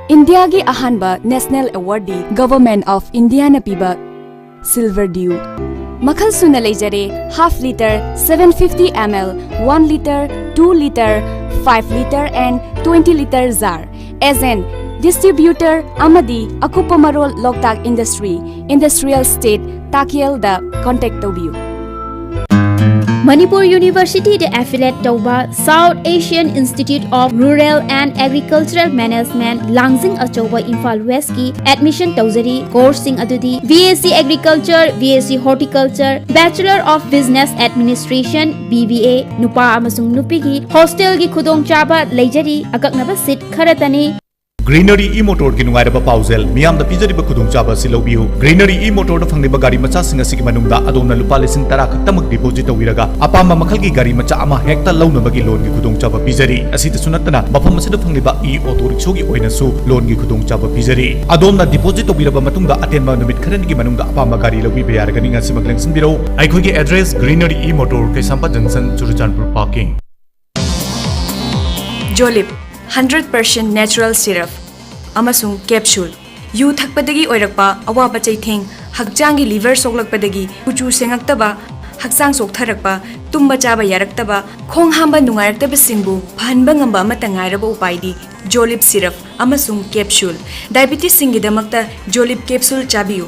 India ki ahanba National Awardee Government of India na piba Silver Dew. Makhal suna leijare half liter, 750 ml, 1 liter, 2 liter, 5 liter and 20 liter jar. As an distributor amadi akupamarol Loktak Industry, Industrial State, Takiel da contact tobiu. Manipur University de affiliate tauba South Asian Institute of Rural and Agricultural Management Langzing Achoba Imphal West ki admission tauzari course sing adudi BSc Agriculture, BSc Horticulture, Bachelor of Business Administration BBA nupa amasung nupi ki hostel ki khudong chaba leijari akaknaba seat kharatani. Greenery e-motor ki nungairaba pausel miyam da pijariba khudong chaba si lobiu Greenery e-motor da phangniba gari macha singa sigi manungda adona lupa lesing tara khaktamak deposit tawiraga apama makhal ki gari macha ama hekta launabagi loan ki khudong chaba pijari asita sunatana mafam asida phangniba e-auto rickshaw gi oina su loan ki khudong chaba pijari adona deposit tawiraba matungda atenba numit kharan gi manungda apama gari lobi bayar gani nga simak lengsin biro aikoi gi address Greenery e-motor Kaisampa Junction Churachandpur parking. Jolip 100% natural syrup amasung capsule yu thakpadagi oirakpa awaba chaitheng hakjangi liver soklakpadagi kuchu sengaktaba haksang soktharakpa tumba chaba yaraktaba khong hamba nungaraktaba singbu phanba ngamba amata ngairaba upaidi Jolip syrup amasung capsule diabetes singidamakta Jolip capsule chabiu.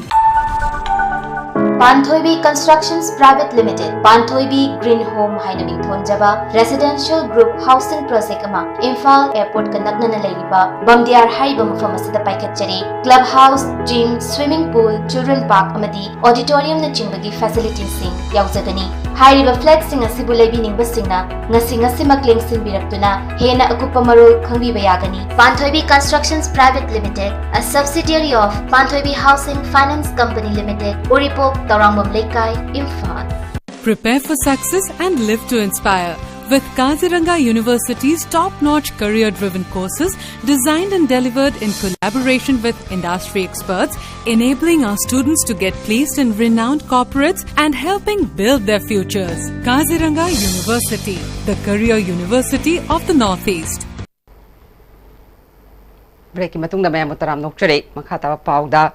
Panthoibi Constructions Private Limited, Panthoibi Green Home Hainaming Thonjaba, Residential Group Housing Project Ama, Imphal Airport Kanakna Lairiba, Bamdiar Haiba Mufamasida Paikachari, Clubhouse, Gym, Swimming Pool, Children Park Amadi, Auditorium na Chimbagi Facilities Sing, Yauzagani. Hairiba flag sing asibu laibining basingna, ngasi makling sinbiraktuna, hena akupa marul khangbi bayagani. Panthoibi Constructions Private Limited, a subsidiary of Panthoibi Housing Finance Company Limited, Uripok, Taurangmam Laikai, Imphal. Prepare for success and live to inspire with Kaziranga University's top-notch career-driven courses designed and delivered in collaboration with industry experts, enabling our students to get placed in renowned corporates and helping build their futures. Kaziranga University, the career university of the Northeast. Breaking matungda mayam utaram nokchare makata pauda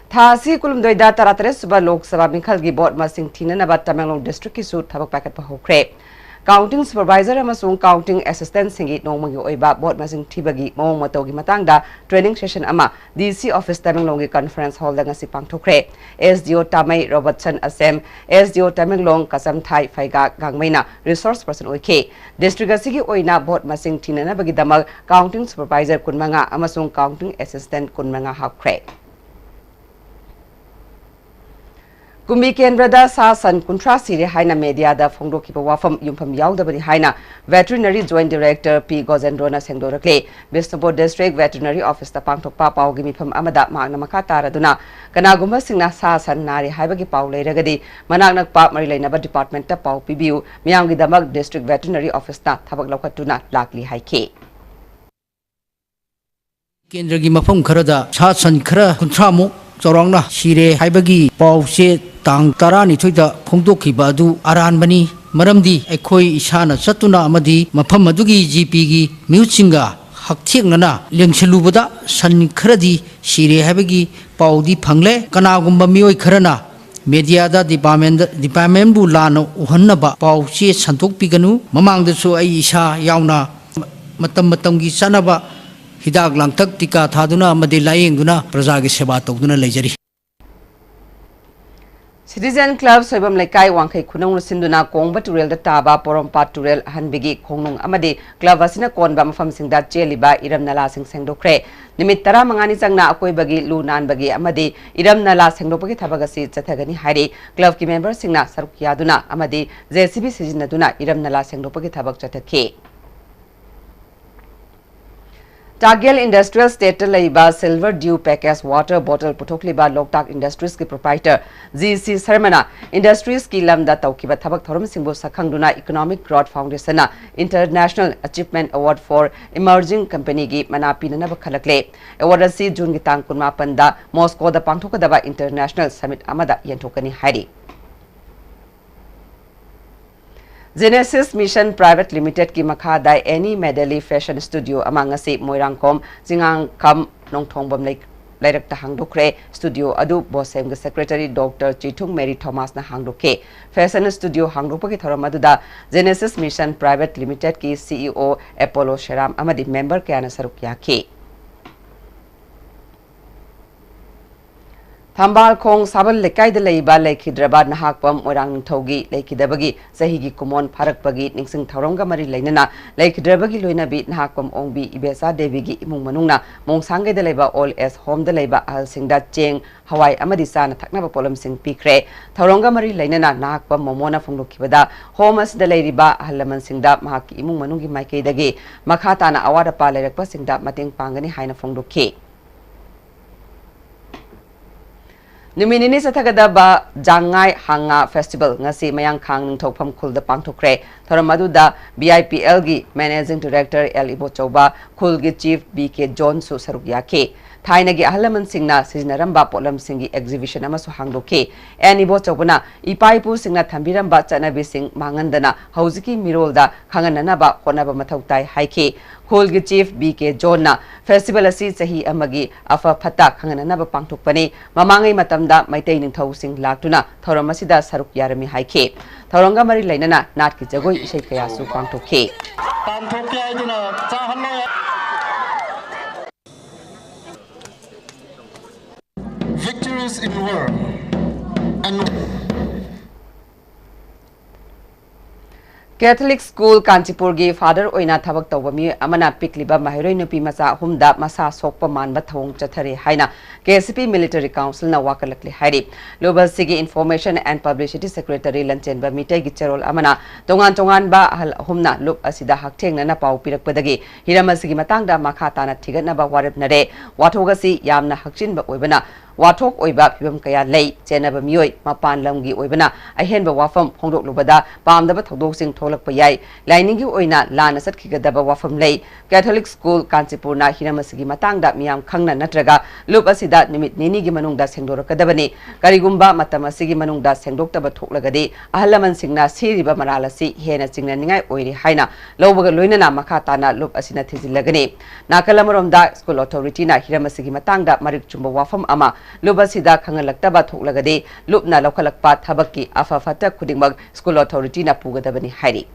Thasi kulumdoida taratres suba Lok Sabha Minkhalgi board masing thinanaba Tamenglong district ki su thabak packet pahokre. Counting supervisor amasung counting assistant singi nongmagi oiba board masing thibagi mawong matogi matangda training session ama DC office Tamenglong conference hall da ngasi pangthokre. SDO Tamai Robertson Asem, SDO Tamenglong Kasam Thai Faiga Gangmaina resource person oike. District asigi oina board masing thinanabagi damal counting supervisor kunmanga amasung counting assistant kunmanga hakre. Kumi Kenbrada Sasan Kuntra Siri Haina Media da Fongdo Kipa Wafam Yumpam Yaudabadi Haina Veterinary Joint Director P. Gozendrona Sengdorakle Bisnabo District Veterinary Office da Pangtok Papa Gimipam Amada Magna Makata Raduna Kanaguma Singna Sasan Nari Haibagi Paule Regadi Managnak Pa Marilena Department ta Pau PBU Miyangi Damag District Veterinary Office na Tabak Lokatuna Lakli Haike Kendragi Mafam Karada Sasan Kara Kuntramu Zorongna Shire Haibagi Pause Tang Tarani Toida Pongdoki Badu Aran Bani Maramdi Ekoi Ishana Satuna Amadi Mapamadugi GPG Muchinga Haktingana Lingselubada San Kradi Shire Habagi Paudi Pangle Kanagumba Mioi Karana Media Department Bulano Uhanaba Pause Santok Piganu Mamang the So Aisha Yauna Matamgi Sanaba Hidag lang taktika thaduna madilaying duna prajagi seba tokduna lejari Citizen Club Soibam Lekai Wangkai Kunong Sinduna Kong Baturel da Taba Porompa Turel Hanbigi Kongnung Amadi Club Asina Konba Mafam Singda Jeliba Iram Nala Sing Sengdokre Nimitara Mangani Sangna Akoi Bagi Lunan Bagi Amadi Iram Nala Sengdopagi Tabagasi Zatagani Hari Club ki member Singna Sarukiaduna Amadi JCB Sijinaduna Iram Nala Sengdopagi Tabak Jatake Tagel Industrial State Laiba Silver Dew Package Water Bottle Putokliba Loktak Industries ki proprietor GC Sarmana Industries ki lamda taukiba thabak thorum singbo sakhangduna Economic Growth Foundation na International Achievement Award for Emerging Company gi manapinana bakhalakle award asi June gi tang kunma panda Moscow da pangthokadaba International Summit amada yantokani hari Genesis Mission Private Limited ki makhada any medley fashion studio amangasi Moirangkom Jingang Kam Nongthongbam Lairak ta hangdokre studio adu Bosem ge secretary Dr. Chitung Mary Thomas na hangdoke fashion studio hangdopagi thoramaduda Genesis Mission Private Limited ki CEO Apollo Sharam amadi member kyana sarukya ke Thambal Kong Sabal Lekai de Leiba Lekidrabad Nahakpam Orang Togi Lekidabagi Sahigi Kumon Parak Bagi Ningsing Taronga Mari Lenana Lekidrabagi Luina Bit Nahakpam Ongbi Ibesa Devigi Imung Manungna Mongsange de Leba All as Home de Leba Al Singda Cheng Hawaii Amadisa na Taknaba Polam Sing Pikre Taronga Mari Lenana Nahakpam Momona Fungukibada Homas de Leriba Halaman Singda Mahaki Imung Manungi Maike Dagi Makata na Awada Palerakpa Singda Mating Pangani Haina Funguke Numinini sa tagadaba Jangai Hanga Festival ngasi mayang khang ng thokpham khulda pangthokre thoramaduda BIPL gi Managing Director L Ibo Chauba khulgi Chief BK John su sarukyake thaina gi ahalaman singna siznaramba polam singi exhibition amasu hangdoke N Ibo Chaubana ipaipu singna thambiramba chanabi sing mangandana hauziki mirolda khanganana konaba mathautai haike khulgi Chief BK John na festival asi chahi amagi afa phata khanganana pangthokpani mamangai matam da Maitei Ningthau Sing Laktuna Thoramasida Saruk Yarami Haike Thoronga Mari Lainana Natki Jagoi Isai Kayasu Pangtoke Victories in war and Catholic School Kanchipur gi father oina thabak tawami amana pikliba mahiroi nupi macha humda masa sokpa manba thong chathare haina KCP Military Council na wakalakli hari Global Sigi Information and Publicity Secretary Lanchenba Mitai gi cherol amana tongan ba humna lup asida hakthengna na pau pirakpadagi hiramasigi matangda makhata na thigatna ba warep nare wathogasi yamna hakchin ba oibana wathok oiba phibam kaya lei chenaba mioi mapan lamgi oibana ahenba wafam phongdok lubada pamdaba thodok sing tholak pa yai lainingi oina lana satkhigada wafam lei Catholic School Kanchipurna hiramasigi matangda miyam khangna natraga lup asida nimit nini gi manungda sengdorakadabani karigumba matamasigi manungda sengdoktaba thoklagadi ahalaman singna siriba maralasi hena chingna ningai oiri haina lobaga loinana makhatana lup asina thizilagani nakalamromda School Authority na hiramasigi matangda marik chumba wafam ama lup asida khangalakta thoklagadi lupna lokhalakpa thabaki afafata khudingmak School Authority na pugadabani hairi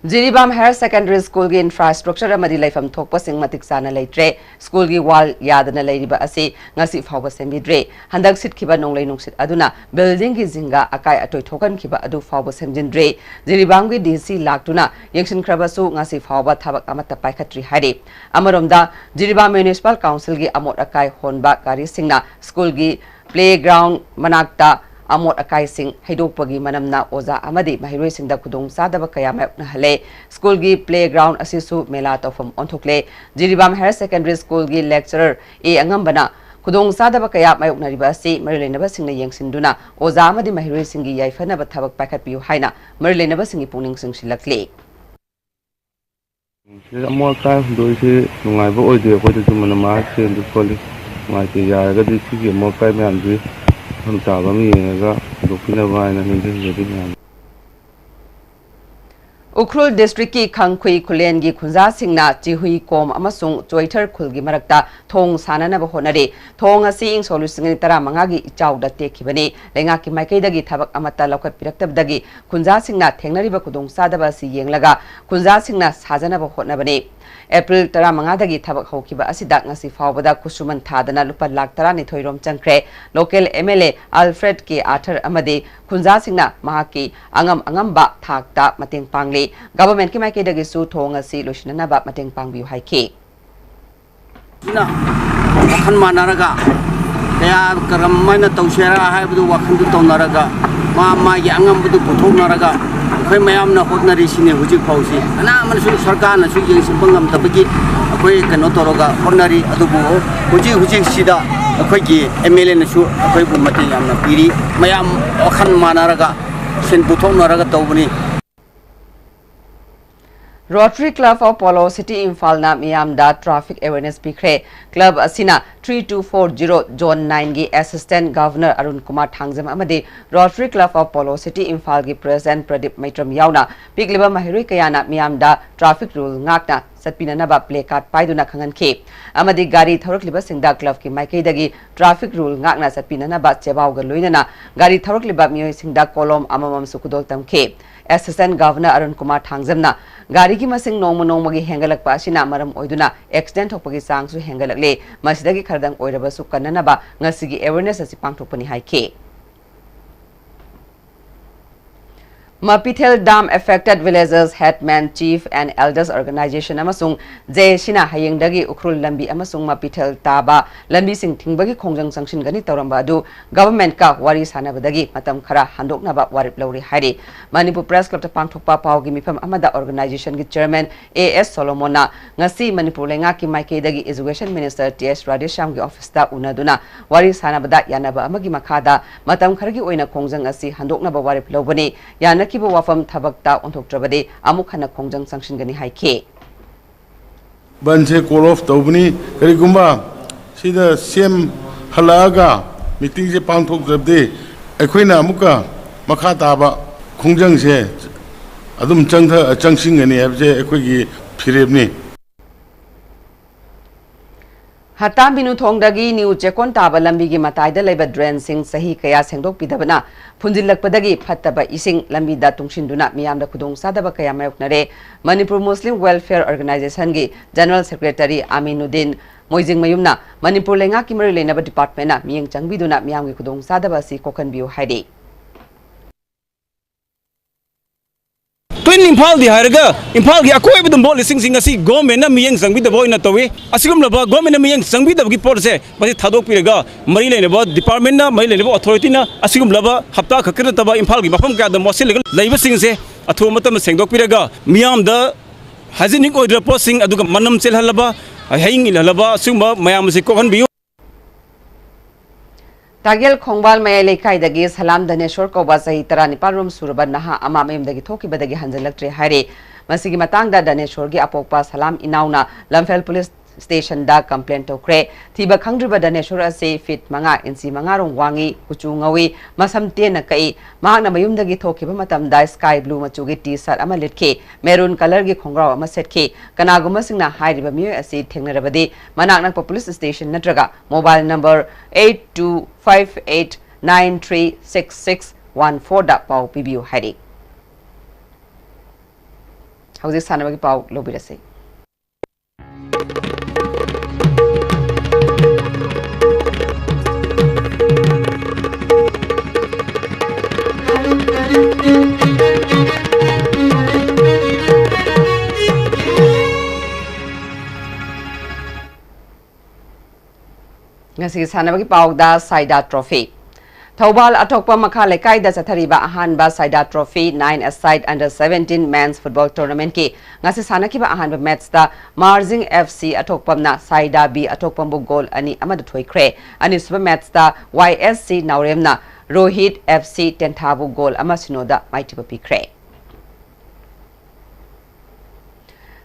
Jiribam Higher Secondary School ki infrastructure amadi laifam thokpa sing matik sana leitre school ki wall yadana leiriba ase ngasi phawba semidre handak sit khiba nonglei nungsit aduna building ki jinga akai atoi thokan khiba adu phawba semjindre Jiribam ki DC laktuna yengshin khrabasu ngasi phawba thabak amata paikhatri haire amaromda Jiribam Municipal Council ki amot akai honba kari singna school ki playground manakta amot akai sing haidokpagi manamna oza amadi mahiroi singda khudong sadaba kaya mayokna hale school gi playground asisu mela tofam onthokle Jiribam Higher Secondary School gi lecturer e angambana khudong sadaba kaya mayokna riba asi marilenaba singna yengsinduna oza amadi mahiroi singi yaifana ba thabak pakhat piu haina marilenaba singi pungning sing silakle amol ta doi se nungai bo oide ko de manama sen du koli mai te ya ga di si ge mo kai man du हम ताबा में ये का दोपहर वाला नहीं देख रहे Ukhrul District ki Khangkhui Khulen gi khunja singna chihui kom amasung choithar khul gi marakta thong sanana ba honare thong asi ing solution ni tara manga gi chawda tekhibani lenga ki maikai dagi thabak amata lokhat piraktab dagi khunja singna thengnari ba khudong sadaba si yenglaga khunja singna sajana ba honabani April tara manga dagi thabak hokiba asida ngasi fawbada kusuman thadana lupa lakh tara ni thoirom changkre local MLA Alfred K Arthur amade khunja singna mahaki angam ba thakta mateng pangli government ki mai ke dagi su thong asi losinana ba mateng pangbiu haike na wakhan manaraga kaya karam maina tawsera haibdu wakhan du tonaraga ma ya angam budu puthonaraga khoi mayam na hotnari sine hujik phausi ana mansu sarkar na su yeng simbangam tabagi khoi kano toroga hotnari adubu hujik sida khoi gi MLA na su khoi bu mati yamna piri mayam wakhan manaraga sen puthonaraga tawbani Rotary Club of Polo City Imphal na miyam da traffic awareness pikre club asina 3240 Zone 9 gi Assistant Governor Arun Kumar Thangjam amade Rotary Club of Polo City Imphal gi President Pradip Maitram yauna pikleba mahiroi kayana miyam da traffic rule ngakna satpinana ba play card paiduna khangan khe amade gari thorokliba singda club ki maikai dagi traffic rule ngakna satpinana ba chebaw ga loinana gari thorokliba miyoi singda kolom amamam sukudol tamkhe Assistant Governor Arun Kumar Thangjamna gari ki masing nongma gi hengalak pa sina maram oiduna accident thokpagi sang su hengalak le masidagi khardang oiraba su kannana ba ngasigi awareness asi pangthokpani haike Mapithel Dam Affected Villagers Headman Chief and Elders Organization amasung J Sina hayengdagi Ukhrul lambi amasung Mapithel taba lambi sing thingbagi khongjang sangshin gani tawramba adu government ka wari sanabadagi matam khara handoknaba warip lawri hairi Manipur Press Club ta pangthokpa pawgi mifam amada organization gi chairman AS Solomon na ngasi Manipur lenga ki maikei dagi Education Minister TS Radesham gi office ta unaduna wari sanabada yanaba amagi makhada matam kharagi oina khongjang asi handoknaba warip lawbani yana kibo wafam thabakta onthoktrabade amuk khana khongjang sangshin gani haike banse call off tawbani kari gumba sida sem halaga meeting je pangthok jabde akoina amuka makha taba khongjang se adum changsing gani habje akoigi phirebni Hatam binu thongdagi new chekon taba lambi gi matai da leba drain sing sahi kaya sengdok pidabana phunjilakpadagi phattaba ising lambi da tungshinduna miyam da khudong sadaba kaya mayoknare Manipur Muslim Welfare Organization gi General Secretary Aminuddin Moijing Mayumna Manipur lenga ki mari lenaba department na miyeng changbiduna miyam gi khudong sadaba si kokan biu haide Twin Imphal di haraga Imphal gi akoi bedum bol sing asi government na miyeng sangbi da boy na tawi asigum laba government na miyeng sangbi da gi por se pasi thadok pirega mari lene ba department na mari lene ba authority na asigum laba hapta khakira taba Imphal gi mafam ka da mosil legal laiba sing se athu matam sengdok pirega miyam da hygienic order posting aduga manam chel halaba haing il halaba sumba mayam se kokan biu Tagel Kongbal May Lekai Salam Daneshor Koba Sahi Tarani Parum Suraba Naha Amamim the Gitoki Badagi Hanzelactri Hari Masigi Matanga Daneshorgi Apopa Salam Inauna Lamfel Police Station da complaint to Kre Tiba Kangriba Daneshora say fit Manga Insi Mangarong Wangi Kuchungawi Masam Tena Kai Magna Mayum the Gitoki Matam da Sky Blue Machugi T-Sat Amalit K Merun Kalargi Kongra Maset K Kanagumasina High River Mu as a Tengarabadi Manakna Police Station Natraga Mobile number 8258936614 da Pau PBU Hari How's this Sanamaki Pau Lobirase? Ngasi sanabagi paugda Saida Trophy. Thobal atokpa makha lekai da chathariba ahanba Saida Trophy 9 aside under 17 men's football tournament ki ngasi sanakiba ahanba match da Marjing FC atokpamna Saida B atokpambu goal ani amada thoikre ani suba match da YSC Nauremna Rohit FC tenthabu goal amasinoda maitiba pikre.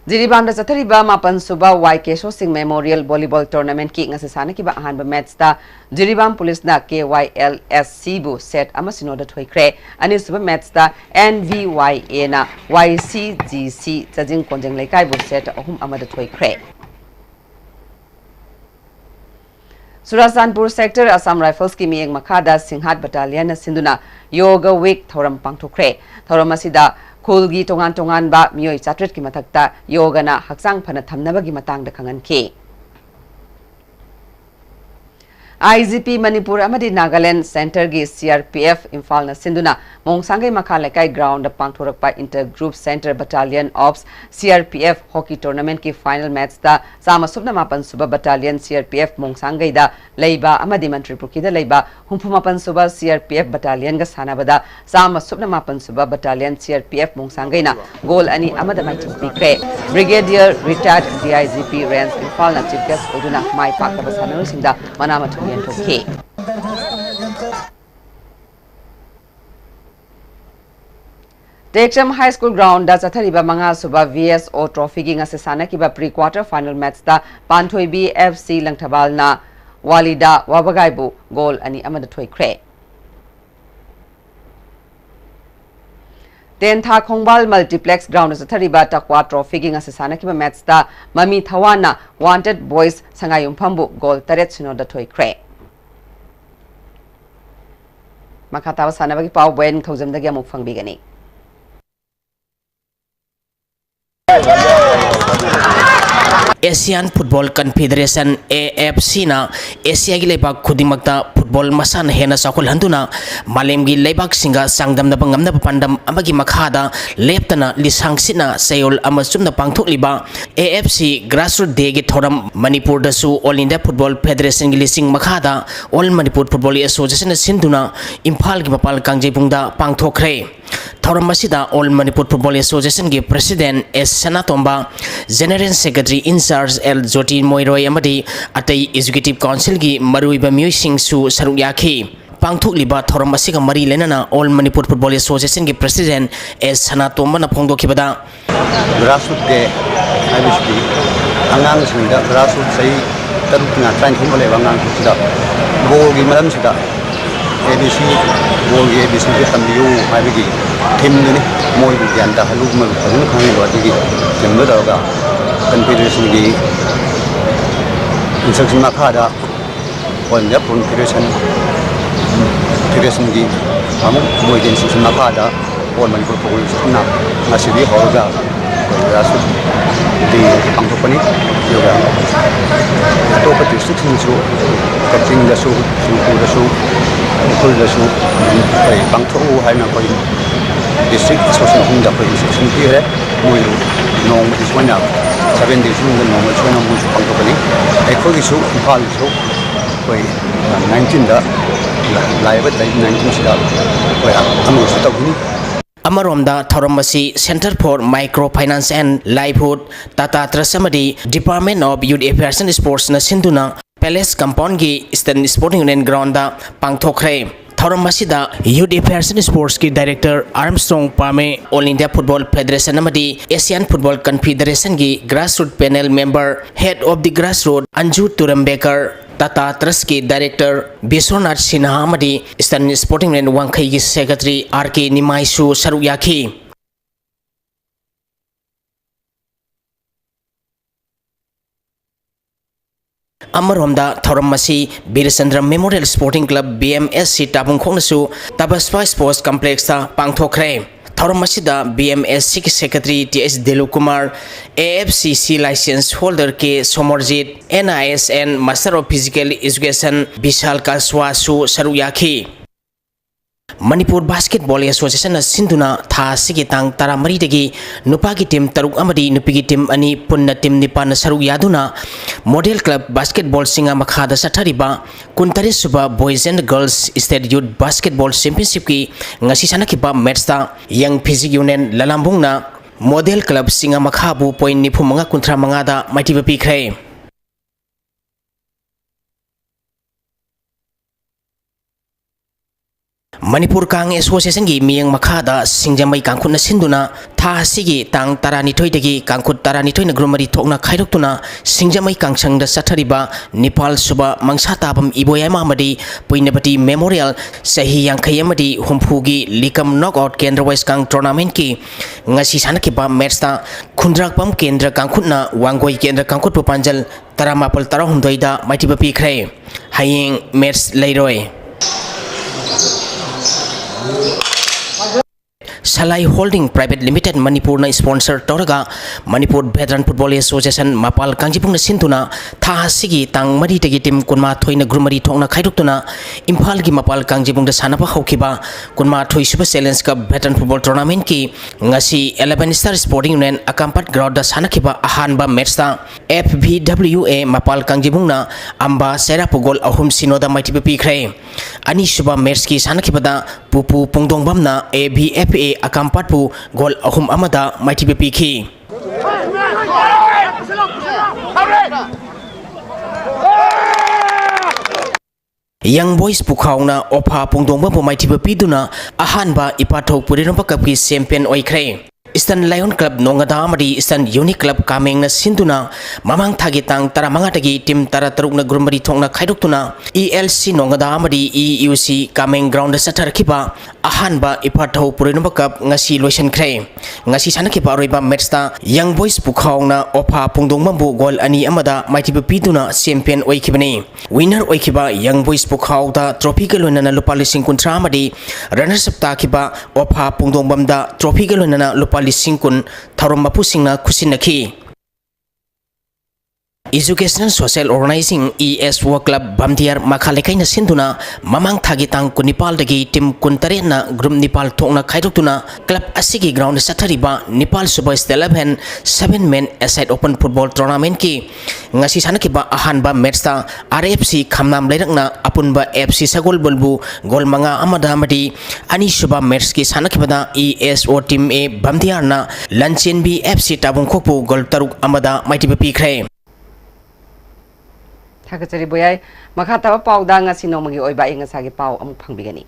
Jiribam da chathariba mapan suba YK Singh Memorial Volleyball Tournament ki ngasi sanakiba ahanba match da Jiribam Police na KYLSC bu set amasinoda thoikre ani suba match da NVYA na YCGC chajing konjeng lekai bu set ahum amada thoikre. Surasanpur sector Assam Rifles ki miyeng makada Singhat Battalion na sinduna Yoga Week thoram pangthokre thoram asida Kulgi tongan ba miyoi chatret ki mathakta yoga na haksang phana thamnabagi matangda khangan ke IGP Manipur amadi Nagaland Center gi CRPF Imphal na sinduna mongsangai makha lekai ground da pangthorakpa intergroup center battalion ops CRPF hockey tournament ki final match da sama subna mapan suba battalion CRPF mongsangai da leiba amadi Mantripur ki da leiba humpumapan suba CRPF battalion ga sanabada sama subna mapan suba battalion CRPF mongsangai na goal ani amada mai pikre brigadier retired DIGP Range Imphal na chief guest oduna mai pakta basanaru singda manama Okay. Teksham High School ground da chathariba manga suba VSO trophy gi ngase sana ki ba pre-quarter final match da Panthoi B FC Langthabal na Walida Wabagaibu goal ani amada thoikre. Tentha Khongbal multiplex ground da chathariba Takwa trophy gi ngase sana ki ba match da Mami Thawana Wanted Boys Sangayum Phambu goal taret sinoda thoikre. Makatawa sanabagi pau buen thozam dagi amuk fangbigani. Asian Football Confederation AFC na Asia gi leibak khudimakta football masan hena sakol handuna malem gi leibak singa sangdam na bangamna pandam amagi makhada leptana lisangsina sayol amasumna pangthokliba AFC grassroots day gi thoram Manipur da su All India Football Federation gi lising makhada All Manipur Football Association sinduna Imphal gi mapal kangjepungda pangthokre thoram masida All Manipur Football Association gi president S Sanatomba general secretary in charge L Joti Moiroi amadi atai executive council gi maruiba musing su saruyaki pangthokliba thoram asiga mari lenana All Manipur Football Association gi president S Sanatomba na phongdokhibada grassroots day IBC angang singda grassroots sai tarukna train thumale wangang sida bol gi malam sida ABC bol gi ABC gi tamliu IBC team ni moi gi ganda halu mal khang khang lo gi temba daga confederation gi instruction makhada on the confederation gi amu moi gi instruction makhada on Manipur Football na masidi hoga rasu di pangthokani yoga atopa district su kapting da su da su kul da su ai pangthoku haina koi district association da koi section ki hai moi nong is one up 7 days nong nong so na moi pangthokani ai koi su phal su koi 19 da live 19 sida koi amu su tawni Amaromda Thoramasi Center for Microfinance and Livelihood Tata Trasamadi Department of Youth Affairs and Sports na sinduna palace compound की eastern sporting union ground पांगथोखरे थौरम मसीदा youth affairs and sports की director Armstrong Pame all India football federation अमदी Asian football confederation की grassroot panel member head of the grassroot Anju Turambekar Tata trust की director Biswanath Sinha अमदी eastern sporting union Wangkhei की सेक्रेटरी आर के निमाईसु सरुक याखी अमरोमदा थौरम मसी Birchandra memorial sporting club BMSC ताबुंखोंगसु तबस्पा स्पोर्ट्स कॉम्प्लेक्स पांगथोखरे थौरम मसीदा BMSC की secretary TS Delu Kumar AFCC licence holder K Somarjit NISN master of physical education Vishal कासवासु सरुक याखी मणिपुर बास्केटबॉल एसोसिएशन सिंधुना था सिगे तांग तारा मरी दगी नुपा की टीम तरुक अमदी नुपी की टीम अनि पुन्न टीम निपान सरुक यादुना मॉडल क्लब बास्केटबॉल सिंगा मखादा सथरिबा 29 सुबा boys and girls state youth basketball championship की ngasi sanakhiba मैच ता यंग फिजिक यूनियन ललामबुंगना मॉडल क्लब सिंगा मखाबु पॉइंट निफु मंगा कुंथ्रा मंगादा माइटिबा पिखरे मणिपुर कांग एसोसिएशन की मियंग मखादा सिंगजमई कांखुन सिंधुना था सिगी तांग तारानिथोई दगी कांखुत तारानिथोई न ग्रुमरी थोकना खाइरोक्तुना सिंगजमई कांगसंग द सथरिबा नेपाल सुबा मंगसा ताबम इबोयामा मदी पुइनबती मेमोरियल सही यांखई अमदी हुमफुगी लिकम नॉकआउट केंद्र वाइस कांग टूर्नामेंट की ngasi sanakhiba मैच ता खुंद्राकपम केंद्र कांखुतना वांगोई केंद्र कांखुत पांजल तरामापल तराहुंदोई दा माइटिबा पिखरे हायिंग मैच लैरोय सलाई होल्डिंग प्राइवेट लिमिटेड मणिपुर न स्पॉन्सर तौरगा मणिपुर वेटरन फुटबॉल एसोसिएशन मपाल कांजीपुंग सिंधुना था सिगी तांग मरी तगी टीम कुनमा थोइन ग्रुमरी थोंगना खाइदोक्तुना इम्फाल की मपाल कांजीपुंग सानबा हौखिबा कुनमा थोइ super challenge cup veteran football tournament की ngasi 11 star sporting union Akampat ground सानखिबा अहानबा मैच ता FVWA मपाल कांजीपुंग अंबा सेरापु गोल अहुम सिनोदा माइटिबा पिखरे अनि सुबा मैच की सानखिबदा पुपु पुंगदोंगबमना ABFA अकाम्पटपु गोल अहुम अमदा माइटिबा पिखी यंग बॉयज पुखाउना ओफा पुंगदोंगबमु माइटिबा पिदुना अहानबा इपाथौ पुरिरंबा कप की चैंपियन ओइखरे ईस्टर्न लायन क्लब नोंगदा अमदी ईस्टर्न यूनिक क्लब कामेंग न सिंधुना ममांग थागी तांग तारा मंगा तगी टीम तारा तरुक न ग्रुमरी थोंगना खाइदोक्तुना ELC नोंगदा अमदी EUC कामेंग ग्राउंड सथरखिबा अहानबा इपाथौ पुरिरंबा कप ngasi लोइसनख्रे ngasi सानखिबा रोइबा मैच ता यंग बॉयज पुखाउना ओफा पुंगदोंगबमु गोल अनि अमदा माइटिबा पिदुना चैंपियन ओइखिबनी विनर ओइखिबा यंग बॉयज पुखाउदा ट्रॉफी के लोइनना लुपा लिसिंग कुंथ्रा अमदी रनर्स अप ताखिबा ओफा पुंगदोंगबमदा ट्रॉफी के लोइनना लुपा लिसिंग कुन थौरम मपुसिंगना खुसिनखी educational social organising ESO club बमदियार मखालेकाइन सिंधुना ममांग थागी तांग कुनिपाल दगी टीम कुंतरेना ग्रुप निपाल थोंगना खाइदोक्तुना क्लब असिगी ग्राउंड सथरिबा निपाल सुपर स्टेल 11 7 man aside open football tournament की ngasi sanakhiba ahanba मैच ता RFC खामनाम लेरकना अपुनबा FC सगोल बुलबु गोल मंगा अमदा अमदी अनि सुबा मैच की सानखिबदा ESO टीम ए बमदियारना लंचेन बी FC ताबुंखोपु गोल तरुक अमदा माइटिबा पिखरे थागचरी बोयाय मखाताबा पाउदा ngasi नोमगी ओइबा इंगसागे पाउ अमुक फंगबिगनी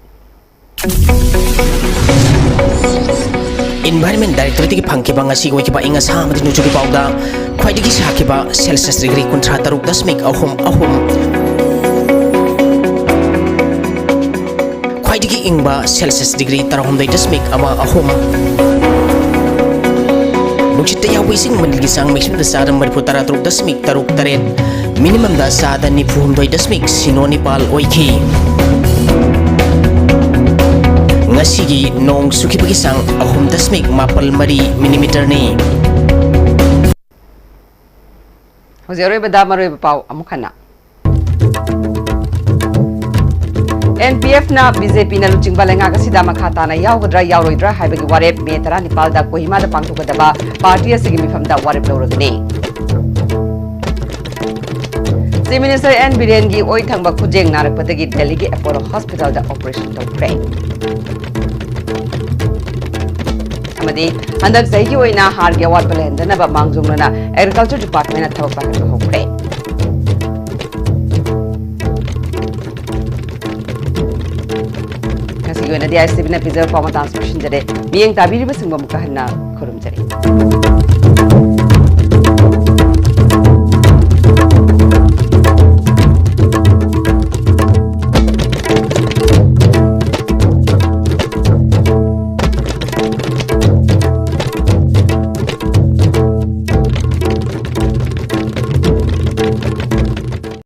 इन्वायरमेंट डायरेक्टरेट की फंगकिबा ngasi ओइकिबा इंगसा अमदि नुचुगी पाउदा ख्वाइदिगी साखिबा सेल्सियस डिग्री 13.3 ख्वाइदिगी इंगबा सेल्सियस डिग्री 13.3 नुचित यावैसिंग मंडल की सांग मैक्सिमम सादा मरिफु 13.3 मिनिमम दा सादा निफु 9.0 निपाल ओइखी ngasi nong sukibagi sang 3.4 millimetre ni Hozeroi bada maroi pau amukana NPF na BJP na luching balenga ka sida makhata na yawdra yawroidra haibagi warep me tara Nepal da Kohima da pangthokadaba party asigi mifam da warep lawragni Chief Minister N Biren gi oi thangba khujeng narakpatagi Delhi gi Apollo Hospital da operation tawkre amadi handak sahi gi oina har gi awat balendana ba mangjumna agriculture department na thawak pa hokre ꯉꯁꯤꯒꯤ ꯑꯣꯏꯅꯗꯤ ꯑꯥꯏꯁꯇꯤꯚꯤꯅ ꯄꯤꯖꯕ ꯄꯥꯎ ꯃꯇꯥꯡ ꯂꯣꯏꯁꯤꯟꯖꯔꯦ ꯃꯤꯠꯌꯦꯡ ꯇꯥꯕꯤꯔꯤꯕꯁꯤꯡꯕꯨ ꯑꯃꯨꯛꯀ ꯍꯟꯅ ꯈꯨꯔꯨꯝꯖꯔꯤ